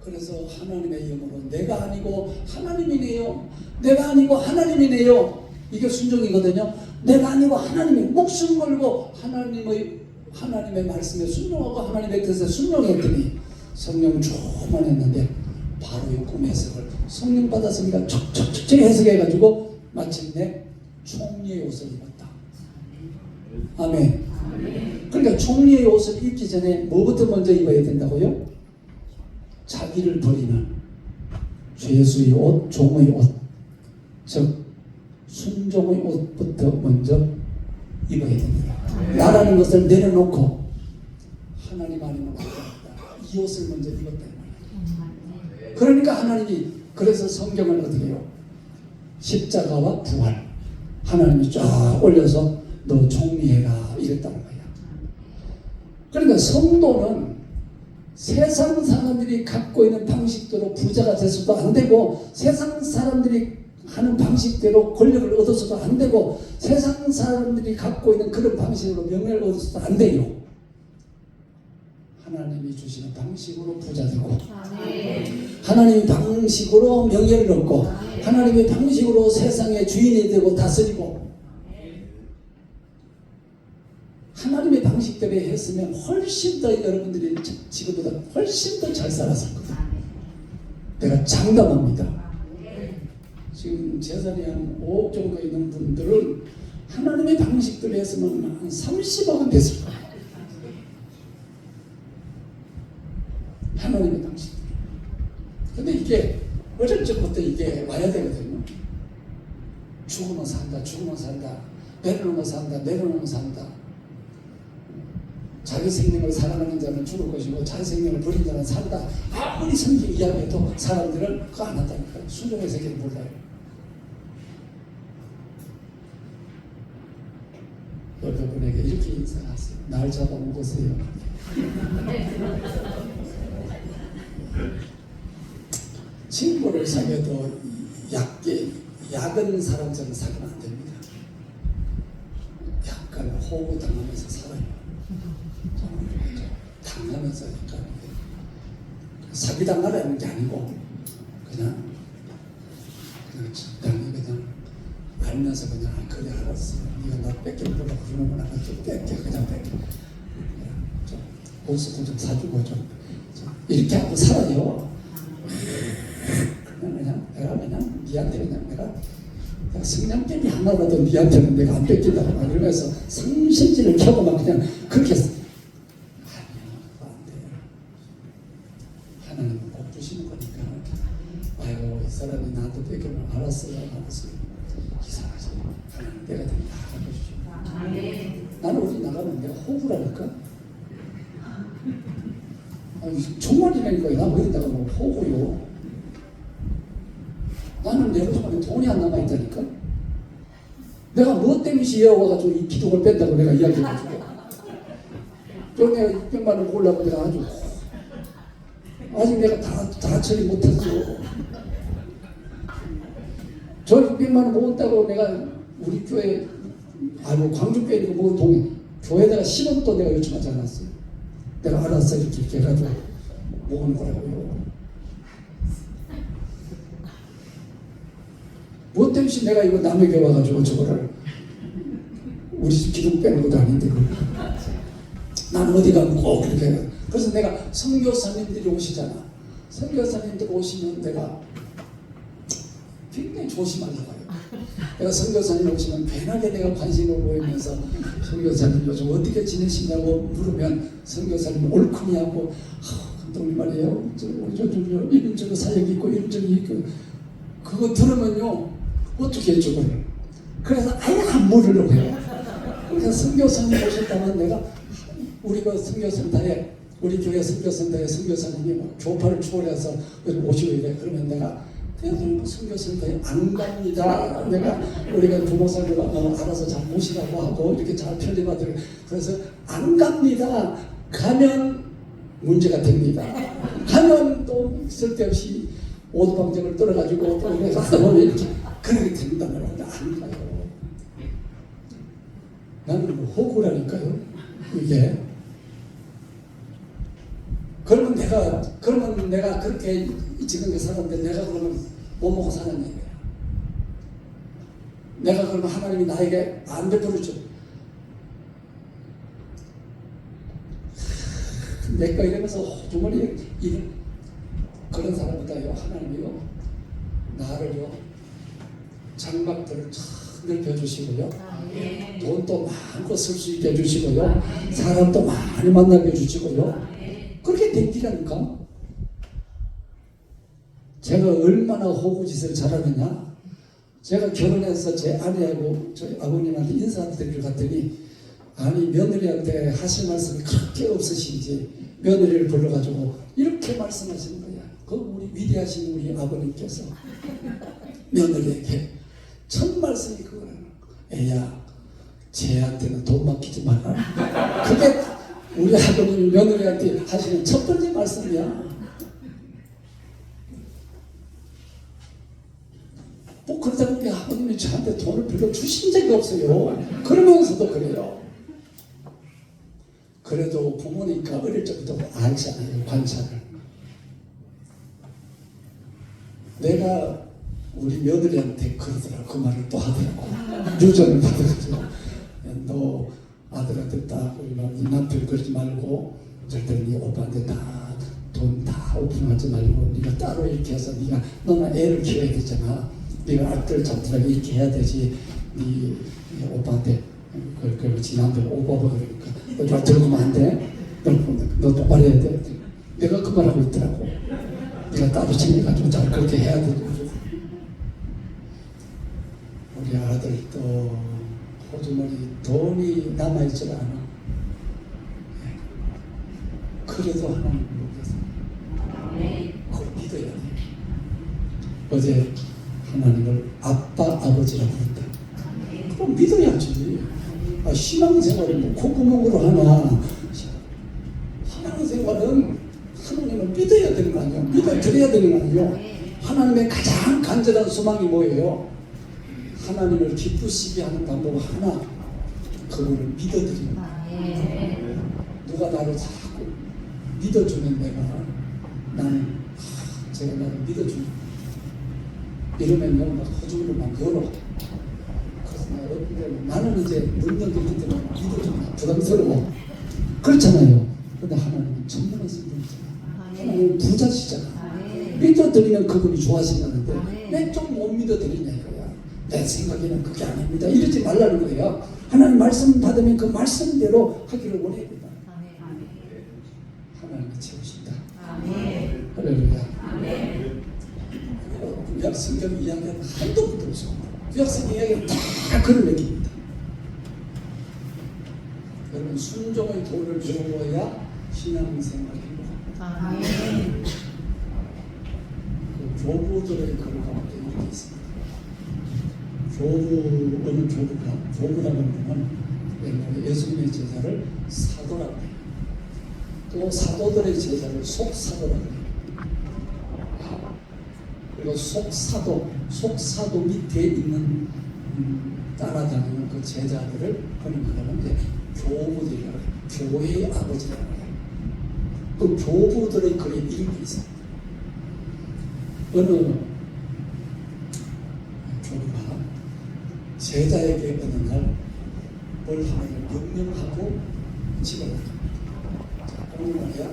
그래서 하나님의 영으로 내가 아니고 하나님이네요. 내가 아니고 하나님이네요. 이게 순종이거든요. 내가 아니고 하나님이 목숨 걸고 하나님의 말씀에 순종하고 하나님의 뜻에 순종했더니 성령 충만했는데 바로 이 꿈 해석을 성령 받았으니까 척척척 해석해가지고 마침내 총리의 옷을 입었다. 아멘. 그러니까 총리의 옷을 입기 전에 뭐부터 먼저 입어야 된다고요? 자기를 버리는 죄수의 옷, 종의 옷, 즉 순종의 옷부터 먼저 입어야 됩니다. 나라는 것을 내려놓고 하나님 아니면 안 됩니다. 이 옷을 먼저 입었다. 그러니까 하나님이 그래서 성경을 어떻게 해요? 십자가와 부활 하나님이 쫙 올려서 너 총리해라 이랬다는 거야. 그러니까 성도는 세상 사람들이 갖고 있는 방식대로 부자가 돼서도 안 되고 세상 사람들이 하는 방식대로 권력을 얻어서도 안 되고 세상 사람들이 갖고 있는 그런 방식으로 명예를 얻어서도 안 돼요. 하나님이 주시는 방식으로 부자 되고 하나님의 방식으로 명예를 얻고 하나님의 방식으로 세상의 주인이 되고 다스리고 하나님의 방식대로 했으면 훨씬 더 여러분들이 지금보다 훨씬 더 잘 살았을 거다. 내가 장담합니다. 지금 재산이 한 5억 정도 있는 분들은 하나님의 방식대로 했으면 한 30억은 됐을 거예요. 하나님의 방식대로. 근데 이게 어릴 적부터 이게 와야 되거든요. 죽으면 산다, 죽으면 산다, 내려놓으면 산다, 내려놓으면 산다. 자기 생명을 사랑하는 자는 죽을 것이고 자기 생명을 버린 자는 산다. 아무리 성경 이야기해도 사람들은 그거 안 한다니까요. 순종의 세계를 몰라요. 여러분에게 이렇게 인사하세요. 날 잡아먹으세요. 친구를 사귀어도 약은 사람처럼 사귀면 안 됩니다. 약간 호구 당하면서 살아요. 당하면서 약간 사기당하라는 게 아니고 그냥 적당히 그냥 알면서 그냥 그래 알았어. 네가 나 뺏겨보려고 그러는구나. 좀 뺏겨 그냥 뺏겨. 좀 옷도 좀 사주고 좀 이렇게 하고 살아요. 그냥 니한테 그냥 내가 성냥개비 하나라도 니한테는 내가 안 뺏긴다고 막 이러면서 성신지를 켜고 막 그냥 그렇게 아니야 그거 안 돼. 하나님은 복 주시는 거니까 아이고 이 사람이 나한테 뺏기면 알았어요. 이상하지. 하나님 내가 된다 하고 주시고 나는 어디 나가면 내가 호구라니까. 정말이라니까 나 어디다가 뭐 호구요. 나는 내 손에 돈이 안 남아있다니까. 내가 뭐 때문에 시여와가지고 이 기둥을 뺀다고 내가 이야기해가지고 또 내가 600만 원 모으려고 내가 아직 내가 다 처리 못했어. 저 600만 원 모았다고 내가 우리 교회 광주교회니까 뭐 교회에다가 10원도 내가 요청하지 않았어요. 내가 알았어 이렇게 해가지고 모으는 거라고요. 뭐 때문에 내가 이거 남에게 와가지고 저거를 우리 집 기둥 빼는 것도 아닌데 나는 어디 가면 꼭 그렇게 해요. 그래서 내가 선교사님들이 오시잖아. 선교사님들 오시면 내가 굉장히 조심하려고 해요. 내가 선교사님 오시면 괜하게 내가 관심을 보이면서 선교사님 요즘 어떻게 지내시냐고 물으면 선교사님 옳거니 하고 감독님 말이에요. 요즘 이런저런 사역이 있고 이런저런 있고 그거 들으면요 어떻게 해줘 그래. 그래서 아예 안 물으려고 해요. 그래서 선교사님 오셨다면 내가 우리 그 선교센터에 우리 교회 선교센터에 선교사님이 막 교파를 추월해서 오시고 이래. 그러면 내가 뭐 선교센터에 안 갑니다. 내가 우리가 부목사님과 알아서 잘 모시라고 하고 이렇게 잘 편집하도록 그래서 안 갑니다. 가면 문제가 됩니다. 가면 또 쓸데없이 오두방정을 떨어가지고 또 이렇게 그렇게 된다는 걸 안 가요. 나는 뭐 호구라니까요. 이게 그러면 내가 그렇게 지금 살았는데 내가 그러면 못 먹고 사는 얘기야. 내가 그러면 하나님이 나에게 안 베풀어줘. 내가 이러면서 주머니에 그런 사람보다요 하나님이요 나를요 장막들을 참 넓혀주시고요 돈도 많고 쓸 수 있게 해주시고요 사람도 많이 만나게 해주시고요 그렇게 된기라니까. 제가 얼마나 호구짓을 잘하느냐. 제가 결혼해서 제 아내하고 저희 아버님한테 인사드리러 갔더니 아니 며느리한테 하실 말씀이 그렇게 없으신지 며느리를 불러가지고 이렇게 말씀하시는 거야. 그 우리 위대하신 우리 아버님께서 며느리에게 첫 말씀이 그거야. 애야 쟤한테는 돈 맡기지 마라. 그게 우리 아버님이 며느리한테 하시는 첫 번째 말씀이야. 뭐 그러다 보니 아버님이 저한테 돈을 별로 주신 적이 없어요. 그러면서도 그래요. 그래도 부모니까 어릴 적부터 알잖아요. 관찰을. 내가 우리 며느리한테 그러더라고. 그 말을 또 하더라고. 유전을 받아가지고 너 아들한테 딱 네 남편 그러지 말고 절대 네 오빠한테 다 돈 다 오픈하지 말고 네가 따로 이렇게 해서 너는 애를 키워야 되잖아. 네가 아들 잡들하게 이렇게 해야 되지. 네 오빠한테 그렇지 남편 오빠가 그러니까 너 들으면 안 돼. 너 똑바로 해야 돼. 내가 그 말하고 있더라고. 네가 따로 챙겨가지고 잘 그렇게 해야 돼. 우리 아들도 호주머니 돈이 남아있질 않아. 그래도 하나님을 믿어서 그걸 믿어야 돼. 어제 하나님을 아빠 아버지라고 했다. 그럼 믿어야지. 신앙생활을 뭐 콧구멍으로 하나. 신앙생활은 하나님을 믿어야 되는 거 아니에요. 믿어드려야 되는 거 아니에요. 하나님의 가장 간절한 소망이 뭐예요? 하나님을 기쁘시게 하는 방법 하나. 그거를 믿어드리는 거예요. 누가 나를 자꾸 믿어주면 나는 제가 나를 믿어주는 이러면 막 허주를 막 열어. 그래서 나는 이제 능력이 있기 때문에 믿어주면 부담스러워. 그렇잖아요. 근데 하나님은 전능하신 분이잖아. 하나님은 부자시잖아. 믿어드리면 그분이 좋아하신다는데 왜 좀 못 믿어드리냐 이거야. 내 생각에는 그게 아닙니다. 이러지 말라는 거예요. 하나님 말씀 받으면 그 말씀대로 하기를 원해야 된다. 하나님이 채우신다. 할렐루야. 구약 성경 이야기는 한도 끝도 없어. 구약 성경 이야기는 다 그런 얘기입니다. 여러분 순종의 도를 배워야 신앙생활이 행복합니다. 그 교부들의 글 가운데 이렇게 있습니다. 어느 교부라는 분은 예수님의 제자를 사도라고 해요. 또 사도들의 제자를 속사도라고 해요. 그리고 속사도 밑에 있는 따라다니는 그 제자들을 그는 이제 교부들이라고 해요. 교회의 아버지라고 해요. 그 교부들의 글에 이름이 있어요. 어느 교부가 제자에게 어느 날 뭘 하면 명령하고 집을 나갑니다. 자, 오늘 말이야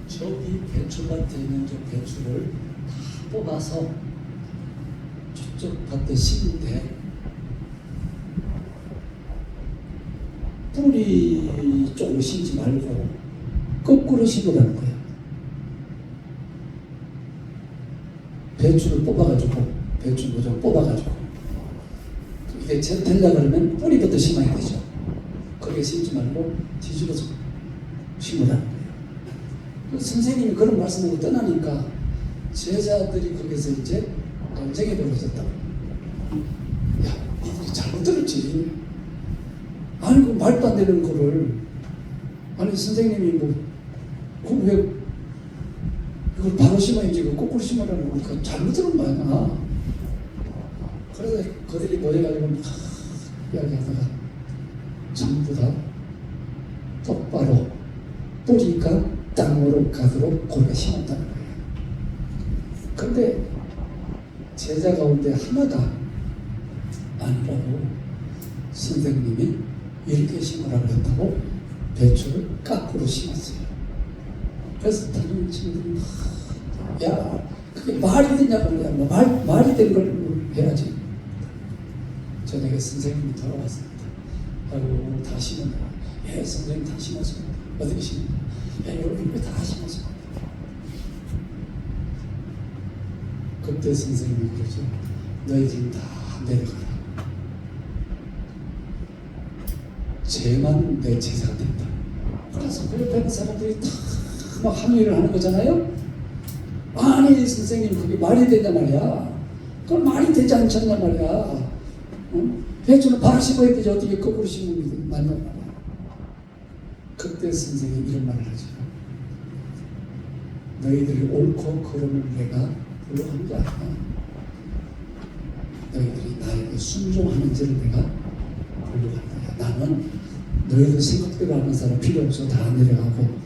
저기 배추밭에 있는 저 배추를 다 뽑아서 저쪽 밭에 심는데 뿌리 쪽으로 심지 말고 거꾸로 심으라는 거야. 배추를 뽑아가지고 배추 모종 뽑아가지고 이게 되려 그러면 뿌리부터 심어야 되죠. 거기에 심지 말고 뒤집어서 심으라는 거예요. 선생님이 그런 말씀하고 떠나니까 제자들이 거기서 이제 논쟁이 벌어졌다고. 야, 니들이 잘못 들었지. 아니, 그 말도 안 되는 거를. 아니, 선생님이 뭐, 그럼 왜, 이걸 바로 심어야지, 그 거꾸로 심으라는 거니까 잘못 들은 거 아니야. 그래서 그들이 모여가지고 막 이야기하다가 전부 다 똑바로 뿌리가 땅으로 가도록 고려 심었다는 거예요. 그런데 제자 가운데 하나가 아니라고 선생님이 이렇게 심으라고 했다고 배추를 거꾸로 심었어요. 그래서 다른 친구들이 야, 그게 말이 되냐고 그냥 말이 된 걸 해야지. 저녁에 선생님이 돌아왔습니다. 아이고, 다 심었나? 예, 선생님 다 심었습니다. 어떻게 심었나? 예, 여러분 왜 다 심었습니다. 그때 선생님이 그러죠. 너희들 다 내려가라. 쟤만 내 제자가 된다. 그래서 그 옆에 있는 사람들이 다 막 항의를 하는 거잖아요. 아니 선생님 그게 말이 되냐 말이야. 그건 말이 되지 않잖냐 말이야. 응? 배추는 바로 심어야 되지 어떻게 거꾸로 심으면 게 맞냐 말이야. 그때 선생님이 이런 말을 하죠. 너희들이 옳고 그름을 내가 불러한 게 아니야. 너희들이 나에게 순종하는지를 내가 불러한 거야. 나는 너희들 생각대로 하는 사람 필요 없어. 다 내려가고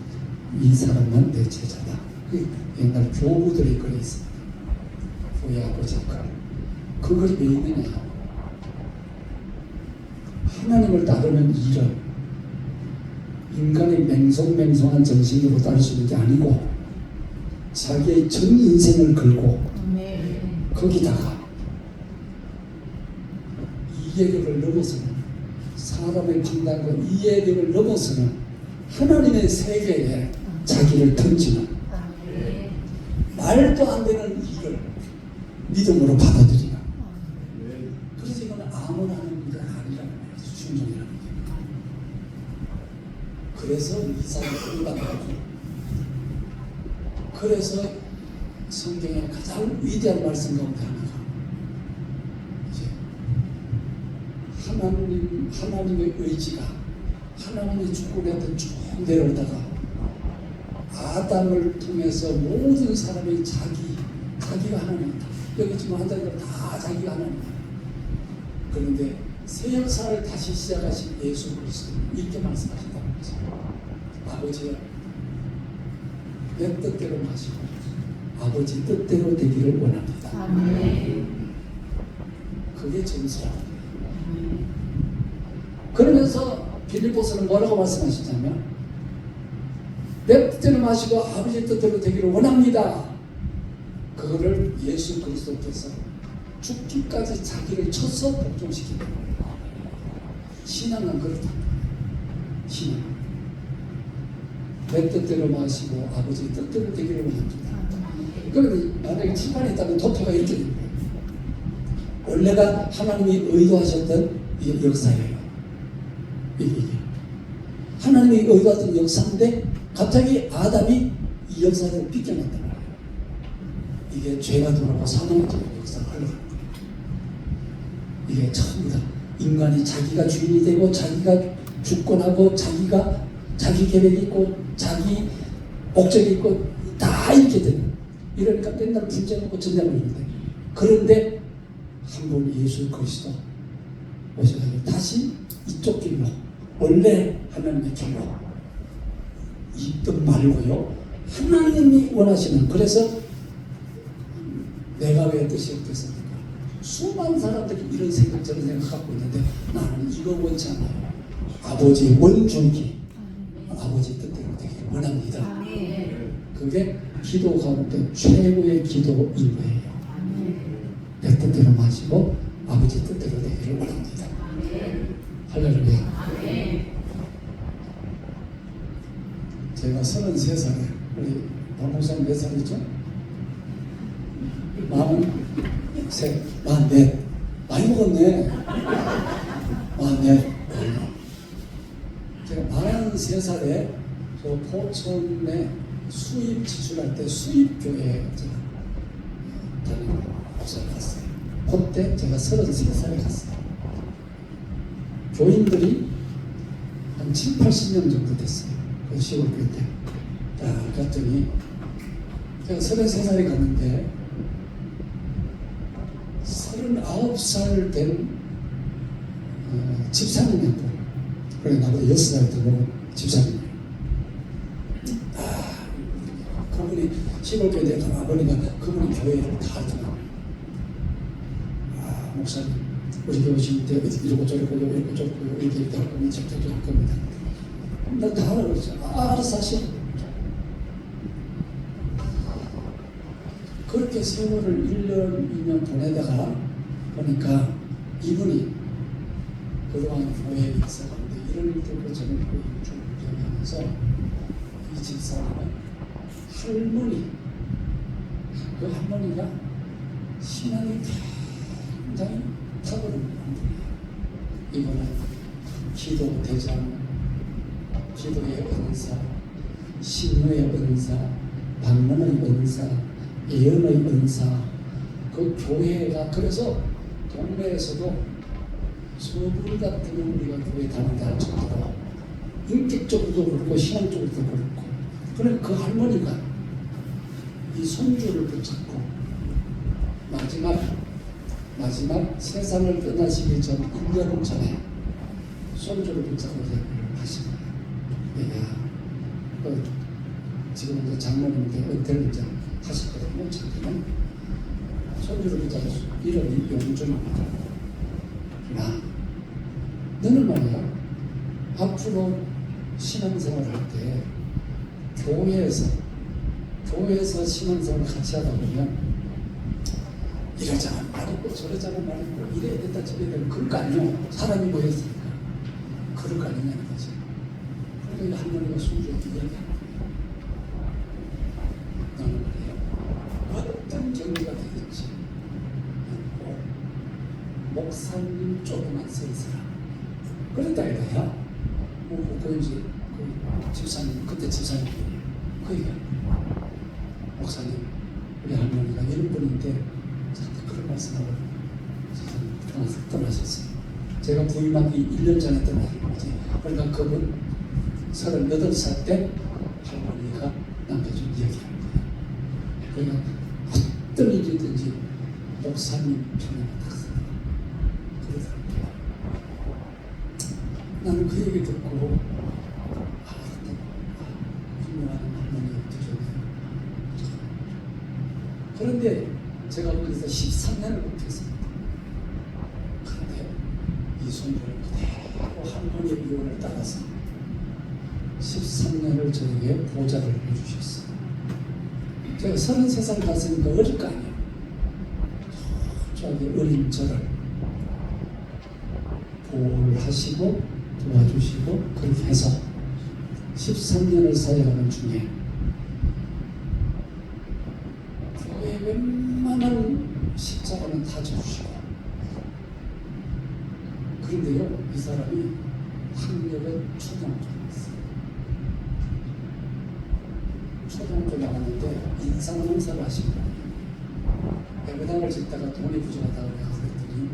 이 사람만 내 제자다. 옛날 교부들의 글이 있습니다. 후회하고 작가. 그 글이 왜 있느냐. 하나님을 따르면 이런 인간의 맹송맹송한 정신으로 따를 수 있는 게 아니고 자기의 전 인생을 걸고 거기다가 이해력을 넘어서는 사람의 판단과 이해력을 넘어서는 하나님의 세계에 자기를 던지는 말도 안 되는 일을 믿음으로 받아들이는. 그래서 이건 아무나 하는 게 아니라는 거예요. 순종이라는 게. 그래서 이사를 올라가고 그래서 성경의 가장 위대한 말씀 가운데 하나가 이제 하나님의 의지가 하나님의 주권에 쭉 내려오다가 아담을 통해서 모든 사람이 자기가 하나님이다. 여기 지금 한자리가 다 자기가 하나님이다. 그런데 새 역사를 다시 시작하신 예수 그리스도는 이렇게 말씀하신다는 거죠. 아버지야, 내 뜻대로 마시고 아버지 뜻대로 되기를 원합니다. 아멘. 그게 정서라는 거예요. 그러면서 빌립보서는 뭐라고 말씀하시냐면 내 뜻대로 마시고 아버지 뜻대로 되기를 원합니다. 그거를 예수 그리스도께서 죽기까지 자기를 쳐서 복종시키는 거예요. 신앙은 그렇다. 신앙. 내 뜻대로 마시고 아버지 뜻대로 되기를 원합니다. 그런데 만약에 칠판에 있다면 도표가 이렇게 됩니다. 원래가 하나님이 의도하셨던 역사예요. 이게 하나님이 의도하던 역사인데 갑자기 아담이 이 역사를 삐껴났단 말이에요. 이게 죄가 돌아오고 사망의 역사가 흘러가는 거예요. 이게 처음이다. 인간이 자기가 주인이 되고 자기가 주권하고 자기가 자기 계획이 있고 자기 목적이 있고 다 이렇게 되는. 이러니까 맨날 분쟁하고 전쟁을 하는데 그런데 한 번 예수 그리스도 오셔가지고 다시 이쪽 길로 원래 하나님의 길로 이 뜻 말고요 하나님이 원하시는. 그래서 내가 왜 뜻이 없겠습니까? 수많은 사람들이 이런 생각 저런 생각 갖고 있는데 나는 이거 원치 않아요. 아버지의 원준기 아버지 뜻대로 되기를 원합니다. 그게 기도 가운데 최고의 기도인 거예요. 내 뜻대로 마시고 아버지 뜻대로 되기를 원합니다. 할렐루야. 제가 33살에 우리 박목사님 몇 살이죠? 43, 44 많이 먹었네. 44 제가 43살에 그 포천에 수입 지출할 때 수입교회에 제가 다른 목사를 갔어요. 그때 제가 33살에 갔어요. 교인들이 한 7, 80명 정도 됐어요. 그 시골교회 때. 딱 갔더니 제가 33살에 갔는데 39살 된 집사님이었고, 그래 나보다 6살 더 먹은 집사님. 그분이 시골교회에 가보니까 그분이 교회를 다 알더라고요. 목사님, 우리 교회 오실 때 이러고 저러고 이러고 저러고 이렇게 할 겁니다. 저렇게 할 겁니다. 나 다 알아 그랬죠. 알아서 하시오. 그렇게 세월을 1년, 2년 보내다가 보니까 이분이 그동안 교회에 있어가는데 이런 일들로 저는 쭉 얘기하면서 이 집사람은 할머니, 그 할머니가 신앙이 굉장히 탁월한 분이에요. 이거는 기도 대장, 기도의 은사, 신유의 은사, 방문의 은사, 예언의 은사, 그 교회가 그래서 동네에서도 소불 같은 우리가 교회 다닌다 할 정도로 인격적으로도 그렇고 신앙적으로도 그렇고, 그러니까 그 할머니가 이 손주를 붙잡고 마지막 세상을 떠나시기 전 1년 전에 손주를 붙잡고 얘기를 하신 거예요. 야, 지금 이제 장모님께 은퇴를 이제 하셨거든요. 자기는 손주를 붙잡고 이름이 용준입니다. 나 너는 말이야, 앞으로 신앙생활 할 때 교회에서 신앙생활을 같이 하다 보면 이러자는 말이고 저러자는 말이고 이래야 된다 저래야 된다 그럴 거 아니에요. 사람이 모였으니까 그럴 거 아니냐는 거지. 그러니까 할머니가 손주한테 얘기하는 거예요. 너는 말이야, 어떤 경기가 되든지 꼭 목사님 쪽에만 서 있어라. 그랬다 이거야. 그 이제 그 집사님, 그때 집사님 그 얘기야. 목사님, 우리 할머니가 이런 분인데 저한테 그런 말씀하고 떠나셨어요. 제가 부임하기 1년 전에 떠나신 거지. 그러니까 그분 38살 때 할머니가 남겨준 이야기를 한 거예요. 그러니까 어떤 일이든지 목사님 편에만 딱 서라. 그러더라고요. 나는 그 얘기 듣고 훌륭한 할머니였죠. 그런데 제가 거기서 13년을 못했습니다. 그런데 이 손주를 그대로 할머니의 유언을 따라서 13년을 저에게 보좌를 해주셨어요. 제가 33살 갔으니까 어릴 거 아니에요. 저기 어린 저를 보호를 하시고 도와주시고 그렇게 해서 13년을 사역하는 중에 교회 웬만한 십자가는 다 져주시고, 그런데요 이 사람이 학력은 초등학교였어요. 초등학교 나갔는데 인상농사를 하신 거예요. 배배당을 짓다가 돈이 부족하다고 그랬더니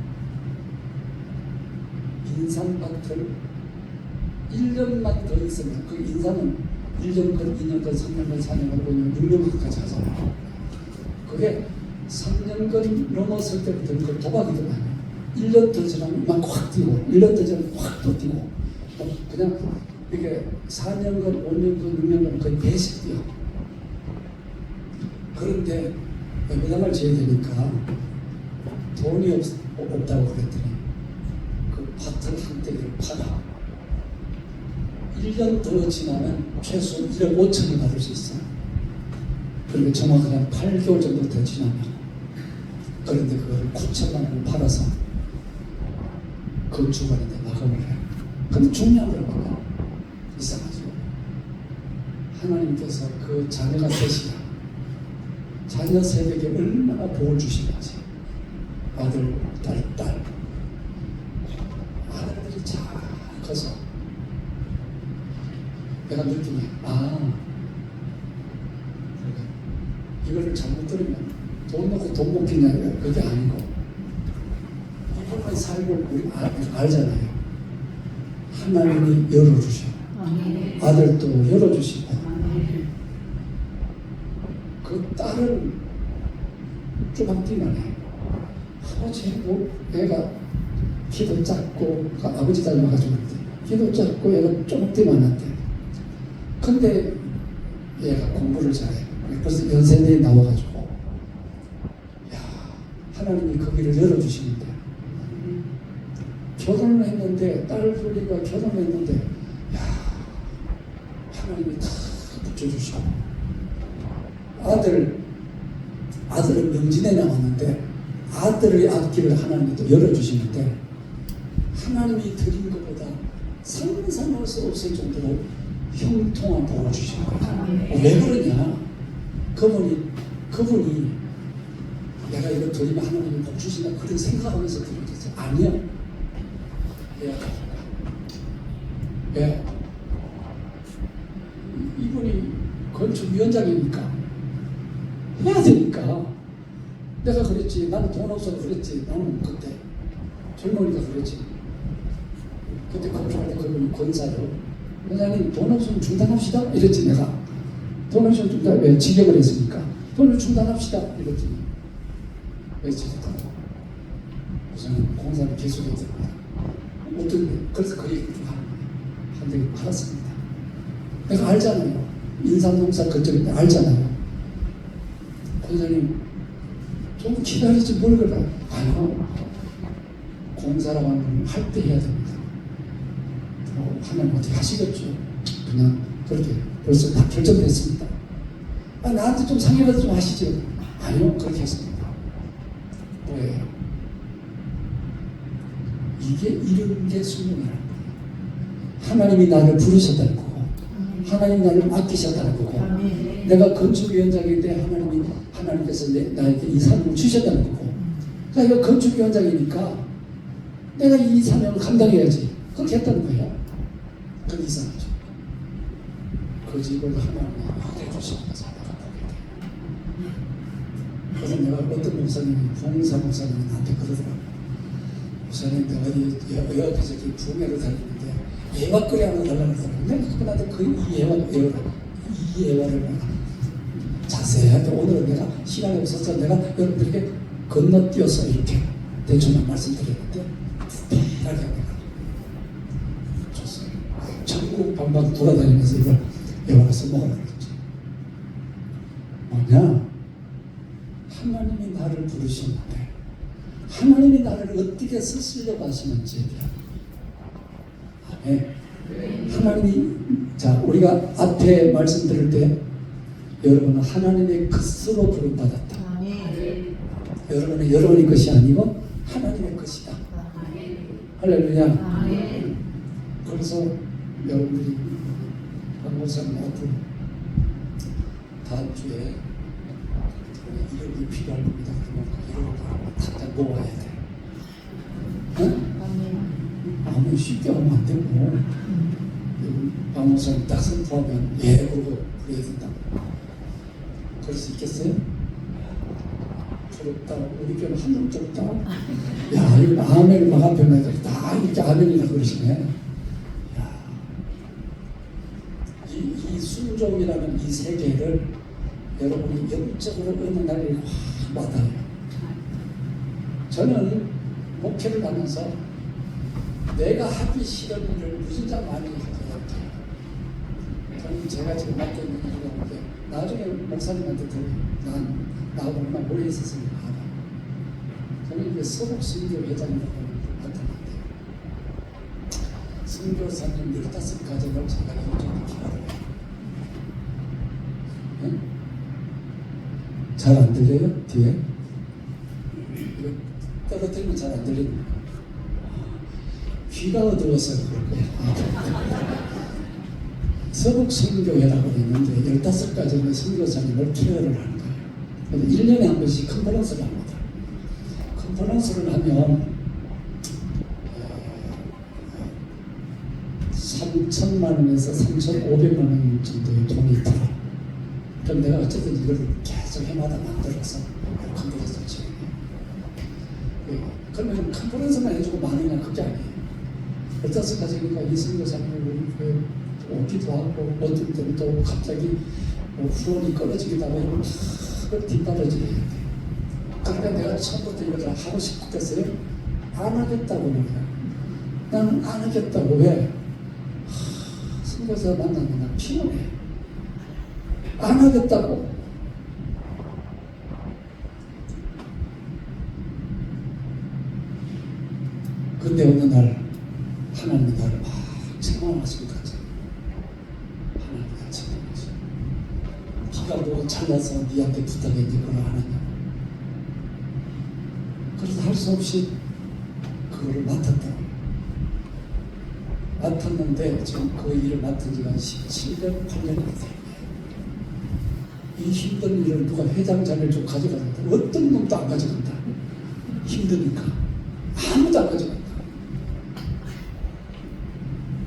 인삼밭을 1년만 더 있으면, 그 인삼은 1년간, 2년간, 3년간, 4년간, 5년, 6년까지 하잖아요. 그게 3년간 넘었을 때부터는 그 도박이더만요. 1년 더 지나면 막 확 뛰고, 1년 더 지나면 확 또 뛰고, 그냥 이게 4년간, 5년간, 6년간 거의 배씩 뛰어. 그런데 배당을 지어야 되니까 돈이 없다고 그랬더니 그 밭을 한대기를 팔아 1년 더 지나면 최소 1억 5천을 받을 수 있어요. 그러니까 정확하게 한 8개월 정도 더 지나면, 그런데 그걸 9천만 원을 팔아서 그 주간에 마감을 해요. 근데 중요한 건 뭐냐? 이상하죠. 하나님께서 그 자녀가 셋이야. 자녀 세대에게 얼마나 복을 주시는지. 아들, 딸. 아들들이 잘 커서 내가 느끼니 웃기냐? 그게 아니고 이분의 삶을 우리 알잖아요. 하나님이 열어주셔. 아들도 열어주시고 그 딸은 조금띠만 해. 뭐 애가 키도 작고 아버지 닮아가지고 키도 작고 애가 조금띠만 한데 근데 얘가 공부를 잘해. 그래서 연세대에 나와가지고 야 하나님이 거기를 열어주시는데 결혼을 했는데 딸 둘이가 결혼했는데 야 하나님이 다 붙여주시고 아들은 명진에 나왔는데 아들의 앞길을 하나님이 또 열어주시는데 하나님이 드린 것보다 상상할 수 없을 정도로 형통한 복을 주시는 거예요. 왜 그러냐? 그분이 내가 이거 드리면 하나님이 복 주신다 그런 생각하면서 드리겠지. 아니야. 왜? 이분이 건축위원장이니까 해야 되니까. 내가 그랬지. 나는 돈 없어서 그랬지. 나는 그때 젊으니까 그랬지. 그때 건축할 때 그분이 권사로 회장님 돈 없으면 중단합시다 이랬지. 내가 돈 없으면 중단. 왜? 직역을 했으니까 돈을 중단합시다 이랬지. 왜 지냈다고? 우선 공사를 계속해야 됩니다. 그래서 그 얘기를 좀 한 대를 팔았습니다. 내가 알잖아요. 인삼농사 그쪽인데 알잖아요. 권사님 좀 기다리지 뭘 그래. 아니요. 공사라고 하면 할 때 해야 됩니다. 하면 어떻게 하시겠죠. 그냥 그렇게 벌써 다 결정됐습니다. 나한테 좀 상의라도 좀 하시죠. 아니요. 그렇게 했습니다. 뭐예요? 이게 이런 게 순종이라는 거예요. 하나님이 나를 부르셨다는 거고 하나님이 나를 맡기셨다는 거고 내가 건축위원장인데 하나님께서 나에게 이 사명을 주셨다는 거고 그러니까 건축위원장이니까 내가 이 사명을 감당해야지. 그렇게 했다는 거예요. 그게 이상하죠. 그 집을 하나님이 해주시니까 살다가 보게 돼요. 그래서 내가 어떤 목사님이 부흥사 목사님이 나한테 그러더라고요. 목사님 내가 어디 저기 부흥회를 다니는데 예화거리 하나 달라고 그러더라고요. 내가 그분한테 이 예화를 자세하게 오늘은 내가 시간이 없어서 내가 여러분들에게 건너뛰어서 이렇게 대충만 말씀드렸는데 디테일하게 내가 줬어요. 전국 방방 돌아다니면서 이걸 예화를 써먹으라고 그랬지. 뭐냐? 하나님이 나를 부르셨는데 하나님이 나를 어떻게 쓰시려고 하시는지에 대한 하나님이 자 우리가 앞에 말씀 들을 때 여러분은 하나님의 것으로 부름받았다. 여러분의 것이 아니고 하나님의 것이다. 할렐루야. 그래서 여러분들이 박목사님 앞으로 다음 주에 이력이 필요할 겁니다. 그러면 이력을 다 모아야 돼. 응? 아무 쉽게 하면 안 되고 박목사님 딱 선포하면 그러고 그래야 된다고. 그럴 수 있겠어요? 부럽다. 우리 교회는 한 명도 없다. 야, 이거 아멘을 막 앞에 놔야 다 이렇게 아멘이라 그러시네. 야, 이 순종이라는 이 세계를 여러분이 영적으로 어느 날에 확 와닿아요. 저는 목회를 하면서 내가 하기 싫은 일을 무진장 많이 하게 같아요. 저는 제가 지금 맡고 있는 일을 하는데 나중에 목사님한테 나하고 얼마나 오래 있었으면 알아. 저는 이제 서북선교회장이라고 맡았는데 선교사님 15가정을 제가 영적으로 기도해요. 네? 잘 안 들려요? 뒤에? 이거 떨어뜨리면 잘 안 들리는 귀가 어두워서 그럴 거예요. 서북선교회라고 있는데 15가정의 선교사님을 케어를 하는 거예요. 1년에 한 번씩 컨퍼런스를 합니다. 컨퍼런스를 하면 3,000만 원에서 3,500만 원 정도의 돈이 들어. 그럼 내가 어쨌든 이걸 계속 해마다 만들어서 컨퍼런스를 진행해. 그러면 컨퍼런스만 해주고 많으냐 그게 아니에요. 어떤 스타지니까 이승교사님을 오기도 하고 어떤 때는 또 갑자기 후원이 끊어지기도 하고 이걸 다 뒷받아지게 해야 돼. 그러니까 내가 처음부터 이걸 하고 싶겠어요? 안 하겠다고 말이야. 나는 안 하겠다고. 왜? 승교사 만나면 나 피곤해. 안 하겠다고. 근데 어느 날 하나님이 나를 막 책망하신 거죠. 하나님이 책망하신. 네가 뭐 잘나서 네한테 부탁했는데 그걸 안 하냐. 그래서 할 수 없이 그거를 맡았다. 맡았는데 지금 그 일을 맡은 지가 17년, 8년이 됐어요. 이 힘든 일을 누가 회장 자리를 좀 가져간다. 어떤 놈도 안 가져간다. 힘드니까. 아무도 안 가져간다.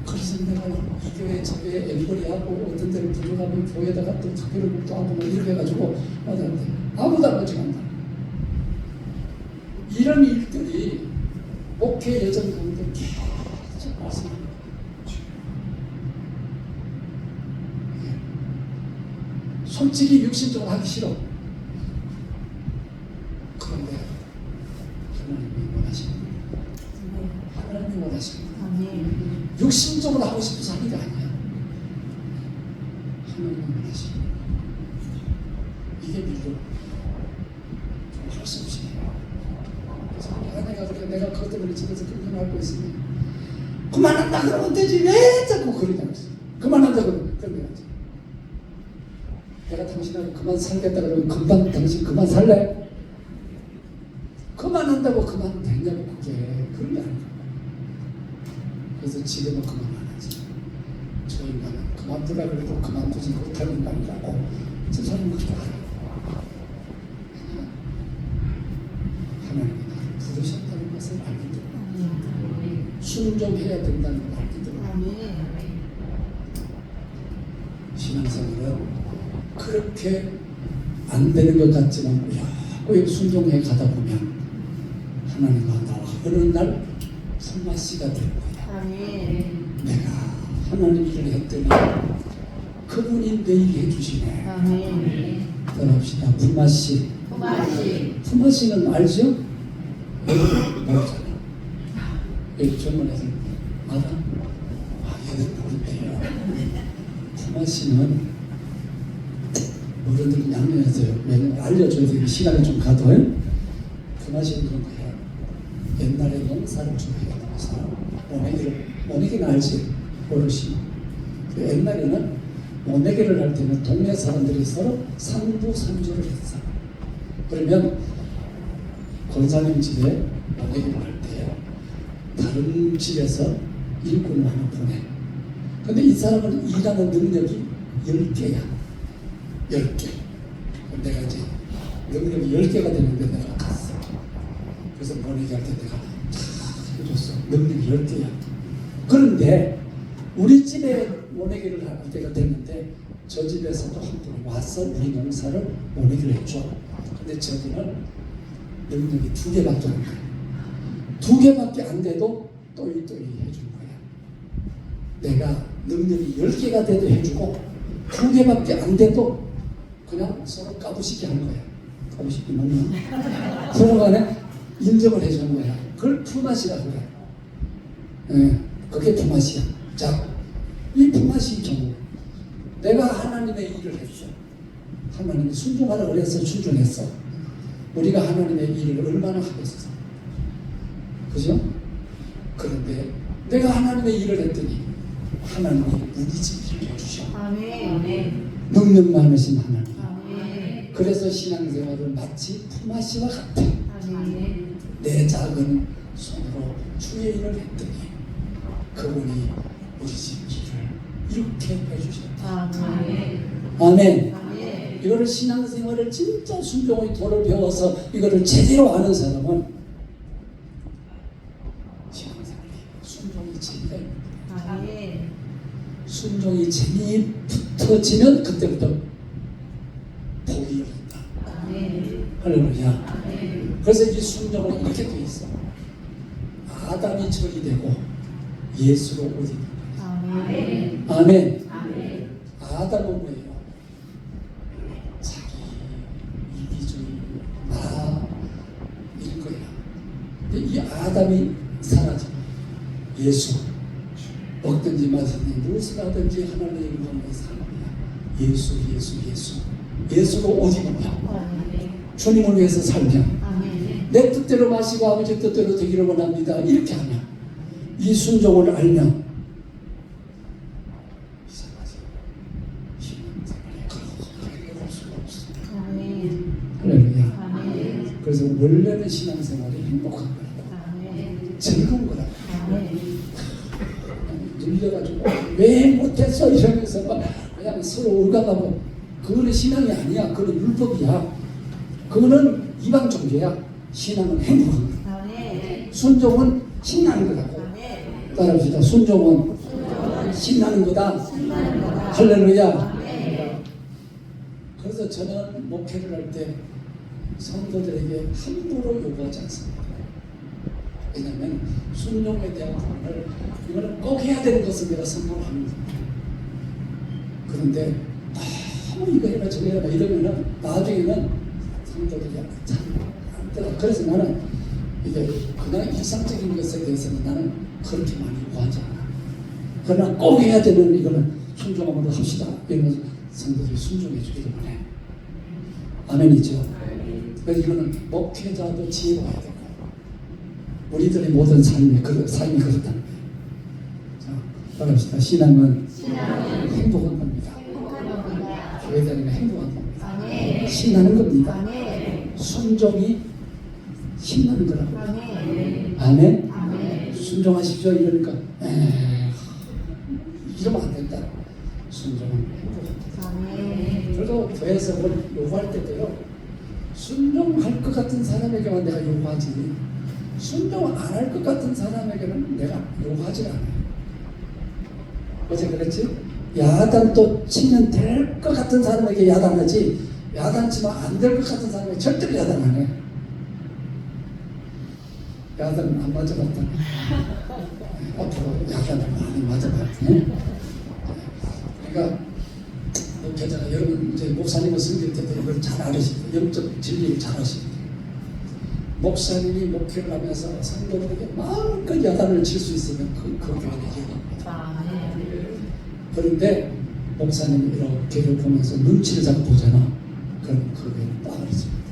그래서 내가 이 교회 저 교회 엠버리하고 어떤 데를 부족하면 교회에다가 또 특별히 묵도하고 뭐 이렇게 해가지고 하는데 아무도 안 가져간다. 이런 일들이 목회 여정 가운데 계속 발생합니다. 솔직히 육신적으로 하기 싫어. 그런데 하나님이 원하십니다. 하나님이 원하십니다. 육신적으로 하고 싶어서 하는 게 아니야. 하나님이 원하십니다. 이게 밀고 할 수 없이 그래서 아내가 그렇게 내가 그것 때문에 집에서 그렇게 앓고 있으니 그만한다 그러면 되지 왜 자꾸 그러냐고 그만한다 그러면 내가 당신하고 그만 살겠다 그러면 금방 당신 그만 살래? 그만한다고 그만 되냐고 그게 그런 게 아니야. 그래서 지금은 그만 안 하지. 저 인간은 그만두라 그래도 그만두지 못하는 인간이라고 저 사람은 그렇게 알아요. 하나님이 나를 부르셨다는 것을 알기 때문에 순종해야 된다는 걸 알기 때문에 신앙생활은 그렇게 안 되는 것 같지만 꼭 순종해 가다 보면 하나님과 나와 어느 날 품맛이가 될 거야. 내가 하나님 일을 했더니 그분이 내 일 해주시네. 따라합시다. 품맛이. 품맛이는 알죠? 모르잖아. 여기 전문에서 알아? 얘들 모른대요. 품맛이는 어른들은 양면하세요. 왜냐면 알려줘야 되는 시간이 좀 가도 품맛이는 그런 거야. 옛날에 농사를 좀 해야 되는 모내기는 알지? 어르신. 옛날에는 모내기를 할 때는 동네 사람들이 서로 상부상조를 했어. 그러면 권사님 집에 모내기를 할 때 다른 집에서 일꾼을 하나 보내. 근데 이 사람은 일하는 능력이 10개야. 10개. 내가 이제 능력이 10개가 되는데 내가 갔어. 그래서 모내기 할 때 내가 다 해줬어. 능력이 10개야. 그런데 우리 집에 모내기를 할 때가 됐는데 저 집에서도 한 분이 와서 우리 농사를 모내기를 해줘. 근데 저분은 능력이 2개밖에 안 돼. 2개밖에 안 돼도 또이 해주는 거야. 내가 능력이 10개가 돼도 해주고 2개밖에 안 돼도 그냥 서로 까부시게 하는 거야. 까부시기 뭐냐? 서로 간에 인정을 해주는 거야. 그걸 품맛이라고 그래. 네, 그게 품맛이야. 자, 이 품맛이 경우 내가 하나님의 일을 했어. 하나님이 순종하라 그래서 순종했어. 우리가 하나님의 일을 얼마나 하겠어. 그죠? 그런데 내가 하나님의 일을 했더니 하나님이 우리 집 일을 해주셔. 능력 많으신 하나님. 그래서 신앙생활을 마치 품앗이와 같아. 내 작은 손으로 주의 일을 했더니 그분이 우리 집 일을 이렇게 해주셨다. 아멘. 이거를 신앙생활을 진짜 순종의 도를 배워서 이거를 제대로 아는 사람은 신앙생활이 순종이 재미가 있는 순종이 재미 붙어지면 그때부터 할렐루야. 그래서 이 순종은 이렇게 되어 있어. 아담이 절이 되고 예수로 옷이 된 거예요. 아멘. 아담은 뭐예요? 자기 이기주의 나 이런 거야. 근데 이 아담이 사라지면 예수 먹든지 마시든지 무엇을 하든지 하나님의 이름으로 사는 거야. 예수 예수로 옷 입는 거야. 주님을 위해서 살면 내 뜻대로 마시고 아버지 뜻대로 되기를 원합니다. 이렇게 하면 이 순종을 알면 이상하지. 힘은 할 수가 없어. 할렐루야. 그래서 원래는 신앙생활이 행복한 거라고. 즐거운 거라고. 눌려가지고 왜 못했어 이러면서 막 그냥 서로 올가가고 그거는 신앙이 아니야. 그건 율법이야. 그거는 이방 종교야. 신앙은 행복한 거야. 순종은 신나는 거라고. 따라합시다. 순종은 신나는 거다. 할렐루야. 그래서 저는 목회를 할 때 성도들에게 함부로 요구하지 않습니다. 왜냐하면 순종에 대한 부분을 이거는 꼭 해야 되는 것을 내가 선포를 하는 겁니다. 그런데 너무 이거 해라 저거 해라 이러면은 나중에는 성도들이 참 안 되라. 그래서 나는 이게 그냥 일상적인 것에 대해서는 나는 그렇게 많이 요구하지 않아. 그러나 꼭 해야 되는 이거는 순종함으로 합시다. 이러면 성도들이 순종해 주기를 원해. 아멘이죠. 그래서 이거는 목회자도 지혜로워야 되고 우리들의 모든 삶이 삶이 그렇다는 거예요. 자, 따라합시다. 신앙은 행복한 겁니다. 교회 다니면 행복한 겁니다. 신나는 겁니다. 순종이 신나는 거라고. 아멘. 순종하십시오. 이러니까 이러면 안 된다. 순종은 행복합니다. 그래도 교회에서 뭘 요구할 때도요. 순종할 것 같은 사람에게만 내가 요구하지 순종 안 할 것 같은 사람에게는 내가 요구하지 않아요. 어제 그랬지? 야단도 치면 될 것 같은 사람에게 야단하지 야단 치면 안 될 것 같은 사람에게 절대로 야단 안 해. 야단 안 맞아봤다. 앞으로 야단을 많이 맞아봤네. 그러니까 목회자가 여러분 이제 목사님을 섬길 때도 이걸 잘 알으십니다. 영적 진리를 잘 아십니다. 목사님이 목회를 하면서 성도들에게 마음껏 야단을 칠 수 있으면 그 교회는 이겨갑니다. 그런데 목사님이 이렇게 보면서 눈치를 잡고 보잖아. 그럼 그 교회는 빠그러집니다.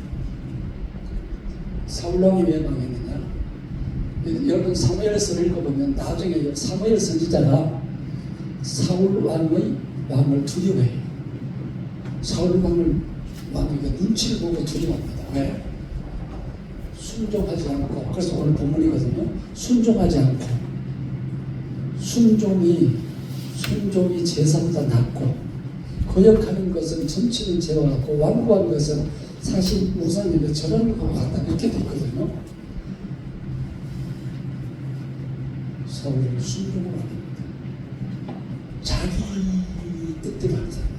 사울왕이 왜 망했느냐? 여러분 사무엘서를 읽어보면 나중에 사무엘 선지자가 사울왕의 왕을 두려워해요. 사울왕을 왕에게 눈치를 보고 두려워합니다. 왜? 순종하지 않고 그래서 오늘 본문이거든요. 순종하지 않고 순종이 제사보다 낫고 거역하는 것은 점치는 죄와 같고 완고한 것은 사실 우상인데 저런 것 같다 이렇게 됐거든요. 사울은 순종을 안 합니다. 자기 뜻대로 하는 사람.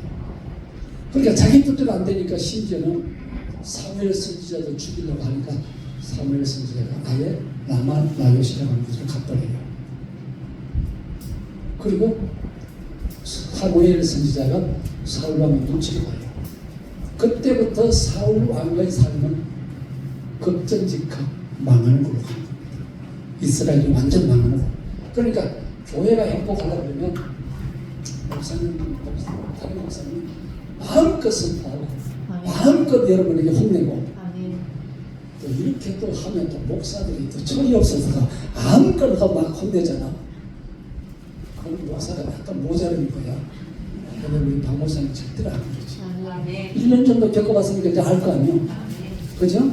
그러니까 자기 뜻대로 안 되니까 심지어는 사무엘 선지자도 죽이려고 하니까 사무엘 선지자가 아예 나요시라고 하는 것을 갚아내요. 그리고 사무엘 선지자가 사울 왕의 눈치를 봐요. 그때부터 사울 왕의 삶은 급전직하 망하는 걸로 갑니다. 이스라엘이 완전 망하는 거. 그러니까 교회가 행복하려고 그러면 다른 목사님 마음껏 선포하고 마음껏 여러분에게 혼내고 또 이렇게 또 하면 또 목사들이 또 철이 없어서 아무거나 막 혼내잖아. 그럼 목사가 약간 모자른 거야. 근데 우리 박 목사님 절대로 안 그러지. 1년 정도 겪어봤으니까 이제 알 거 아니야. 그죠?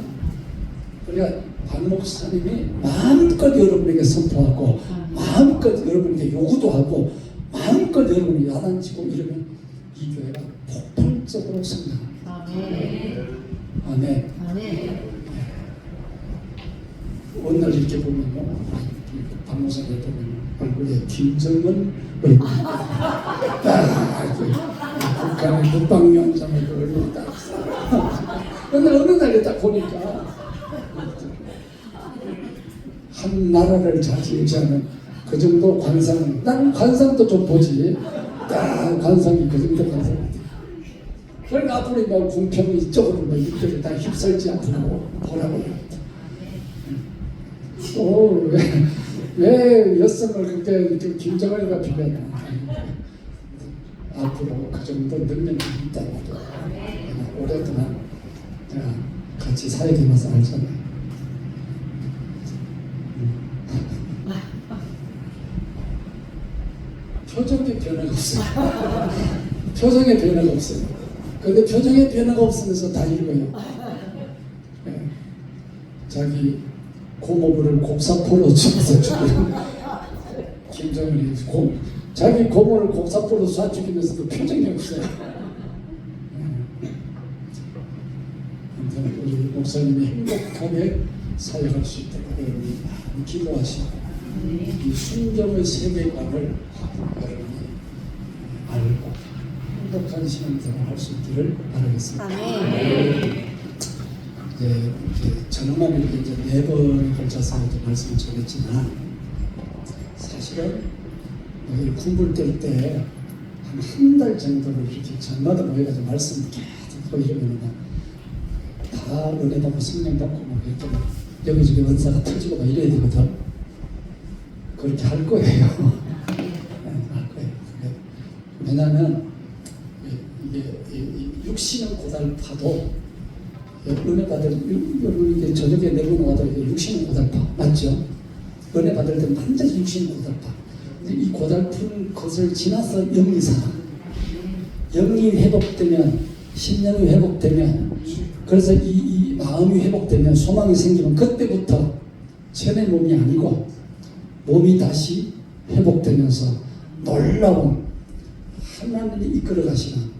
그러니까 박 목사님이 마음껏 여러분에게 선포하고 마음껏 여러분에게 요구도 하고 마음껏 여러분이 야단치고 이러면 이 교회가 폭발적으로 성장합니다. 아멘. 오늘 이렇게 보면요, 박 목사님 보면 얼굴에 김정은 얼굴, 북한의 국방위원장의 얼굴이 딱 근데 어느 날에 딱 보니까 한 나라를 좌지우지하는 그 정도 관상, 난 관상도 좀 보지. 야, 관상이 그 정도 관상이. 그러니까 앞으로 뭐 궁평 이쪽으로 뭐 이쪽에 다 휩쓸지 않고 보라고요. 또 왜 여성을 그렇게 김정은이가 비벼냐. 앞으로 그 정도 능력이 있다고 오랫동안 같이 살게면서 알잖아요. 표정에 변화가 없어요. 표정에 변화가 없어요. 근데 표정에 변화가 없으면서 다 읽어요. 네. 자기 고모부를 곡사포로 죽여서 죽이는 김정은이 자기 고모를 곡사포로 쏴 죽이면서도 표정이 없어요. 아무튼 우리 목사님이 행복하게 사역할 수 있도록 여러분이 많이 기도하시고 이 순종의 세계관을 여러분이 알고 행복한 신앙생활을 할 수 있기를 바라겠습니다. 이제 저녁만 이렇게 이제 4번에 걸쳐서 이제 말씀을 전했지만 사실은 여기 군불 뗄때 한 달 정도를 이렇게 전마다 모여가지고 말씀 계속 하고 이러면 다 은혜 받고 성령 받고 뭐 이렇게 막 여기저기 은사가 터지고 막 이래야 되거든. 그렇게 할 거예요. 네, 할 거예요. 왜냐하면 이게 육신은 고달파도 은혜 받을 여러분 저녁에 내보는 와도 육신은 고달파 맞죠? 은혜 받을 때는 완전히 육신은 고달파. 이 고달픈 것을 지나서 영이 살아. 영이 회복되면 신령이 회복되면 그래서 이 마음이 회복되면 소망이 생기면 그때부터 전의 몸이 아니고 몸이 다시 회복되면서 놀라운 하나님이 이끌어 가시는.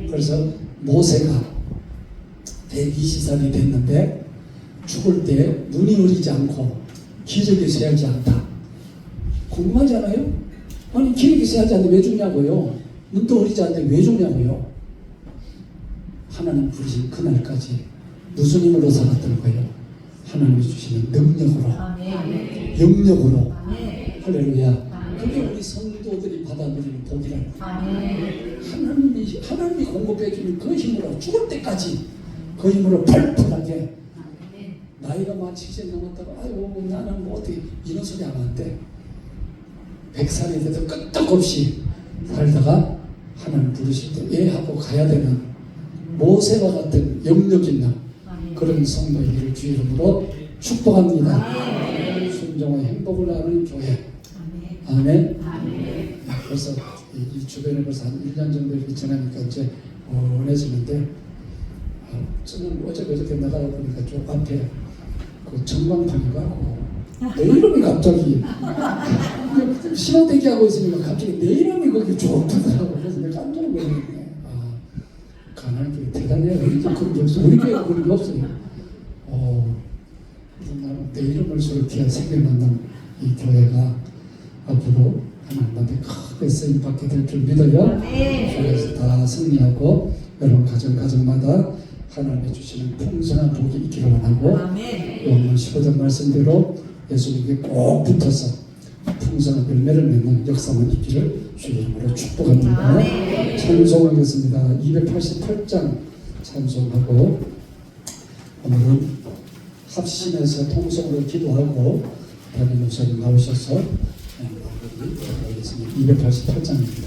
그래서 모세가 120살이 됐는데 죽을 때 눈이 어리지 않고 기력이 쇠하지 않다. 궁금하지 않아요? 아니 기력이 쇠하지 않는데 왜 죽냐고요? 눈도 어리지 않는데 왜 죽냐고요? 하나님 부르신 그날까지 무슨 힘으로 살았던 거예요? 하나님이 주시는 능력으로, 영력으로. 할렐루야. 그게 우리 성도들이 받아들이는 복이라는 거예요. 하나님이 공급해 주는 그 힘으로 죽을 때까지 그 힘으로 펄펄하게. 나이가 막 70 넘었다고 아이고 나는 뭐 어떻게 이런 소리 하면 안 돼. 100살이 돼도 끄떡없이 살다가 하나님 부르실 때 예 하고 가야 되는 모세와 같은 영력 있는 그런 성도이기를 주 이름으로 축복합니다. 순종의 행복을 나누는 교회. 아멘. 그래서 이 주변에 벌써 한 1년 정도 이렇게 지나니까 이제 원해지는데 저는 어저께 나가다 보니까 저 앞에 그 전광판인가 내 이름이 갑자기 신호 대기하고 있으니까 갑자기 내 이름이 거기 쭉 뜨더라고. 그래서 내가 깜짝 놀랐네. 가나안교회 대단해요. 이제 그런 게 없어. 우리 교회가 그런 게 없어요. 내 이름을 저렇게 생겨난다는 이 교회가 앞으로 하나님한테 크게 쓰임받게 될 줄 믿어요. 그래서 다 승리하고 여러분 가정마다 하나님이 주시는 풍성한 복이 있기를 원하고 오늘 15절 말씀대로 예수님께 꼭 붙어서 풍성한 열매를 맺는 역사만 있기를 주 이름으로 축복합니다. 찬송하겠습니다. 288장 찬송하고 오늘은 합심해서 통성으로 기도하고 담임 목사님 나오셔서 마무리하겠습니다. 288장입니다.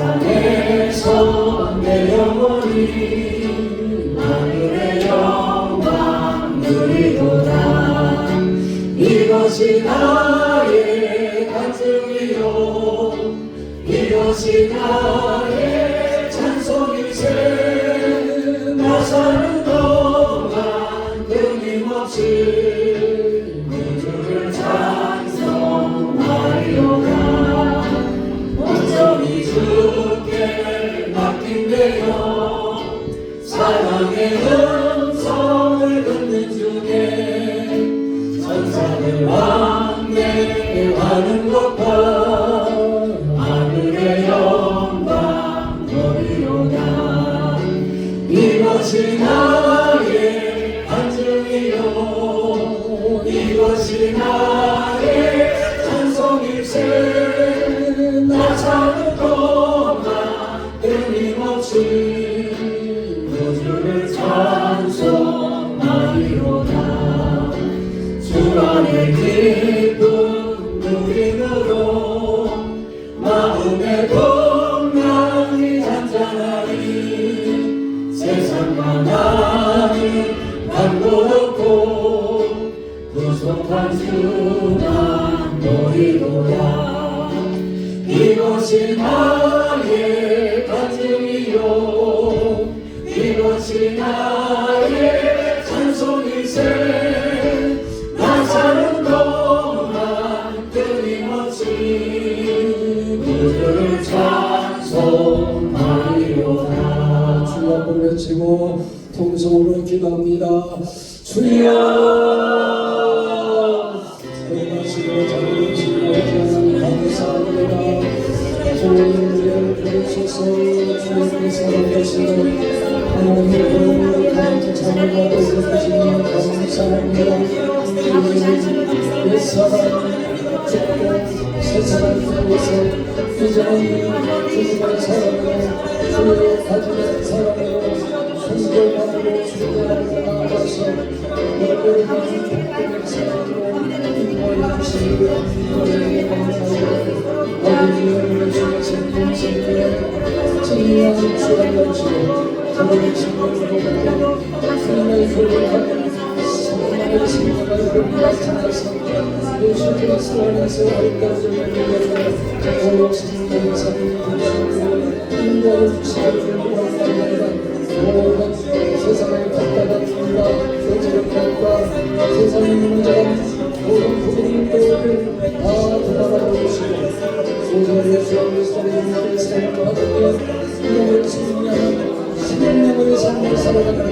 세상에서 내 영혼이 하늘의 영광 누리도다. 이것이 나의 간증이요 이것이 나의 찬송이세. 나 사는 동안 끊임없이 그 주를 찬송하리로다. 온전히 사랑의 음성을 듣는 중에 천사들 왕래하는 것과 하늘의 영광 너리로다. 이것이 나의 간증이요 이것이 나의 찬송일세. 나 사는 동안 끊임없이 주를 찬송하리로다. 주 안에 기쁜 누림으로 마음의 풍랑이 잔잔하리. 세상과 나는 담도 없고 구속한 주만 노리로다. 이것이 나의 간증이요 이것이 나의 찬송일세. 나 사는 동안 끊임없이 그를 찬송하리로다. 주 앞을 외치고 통성으로 기도합니다. 주여 행하시고 잘하시고 감사합니다. 주님 우리를 부르셔서 주님의 사랑하시고 하나님의 감사 참여하고 계시니 감사합니다. 옛사람 죽고 새사람을 위해서 이제는 주님의 사랑으로 주의 가지는 사랑으로 순종하고 순종하고 나아가서 너희를 가진 복된 사랑으로 인도해 주시고 너희에게 감사하고 아버지의 주의 생명 생명에 진리한 주를 넘치고 저들의 생명으로 하나님의 교회하는 성령의 생명을 나타나서 예수 그리스도 안에서 아름다운 영광을 오직 생명의 삶을 인도해 주시기를 원합니다. 모든 세상의 답답한 일과 교제의 것과 세상의 문제가 모든 부분들을 다 돌아보고 주시고 오늘 예수 그리스도의 삶을 하고 이름을 승리하는 생명의 삶을 살아가는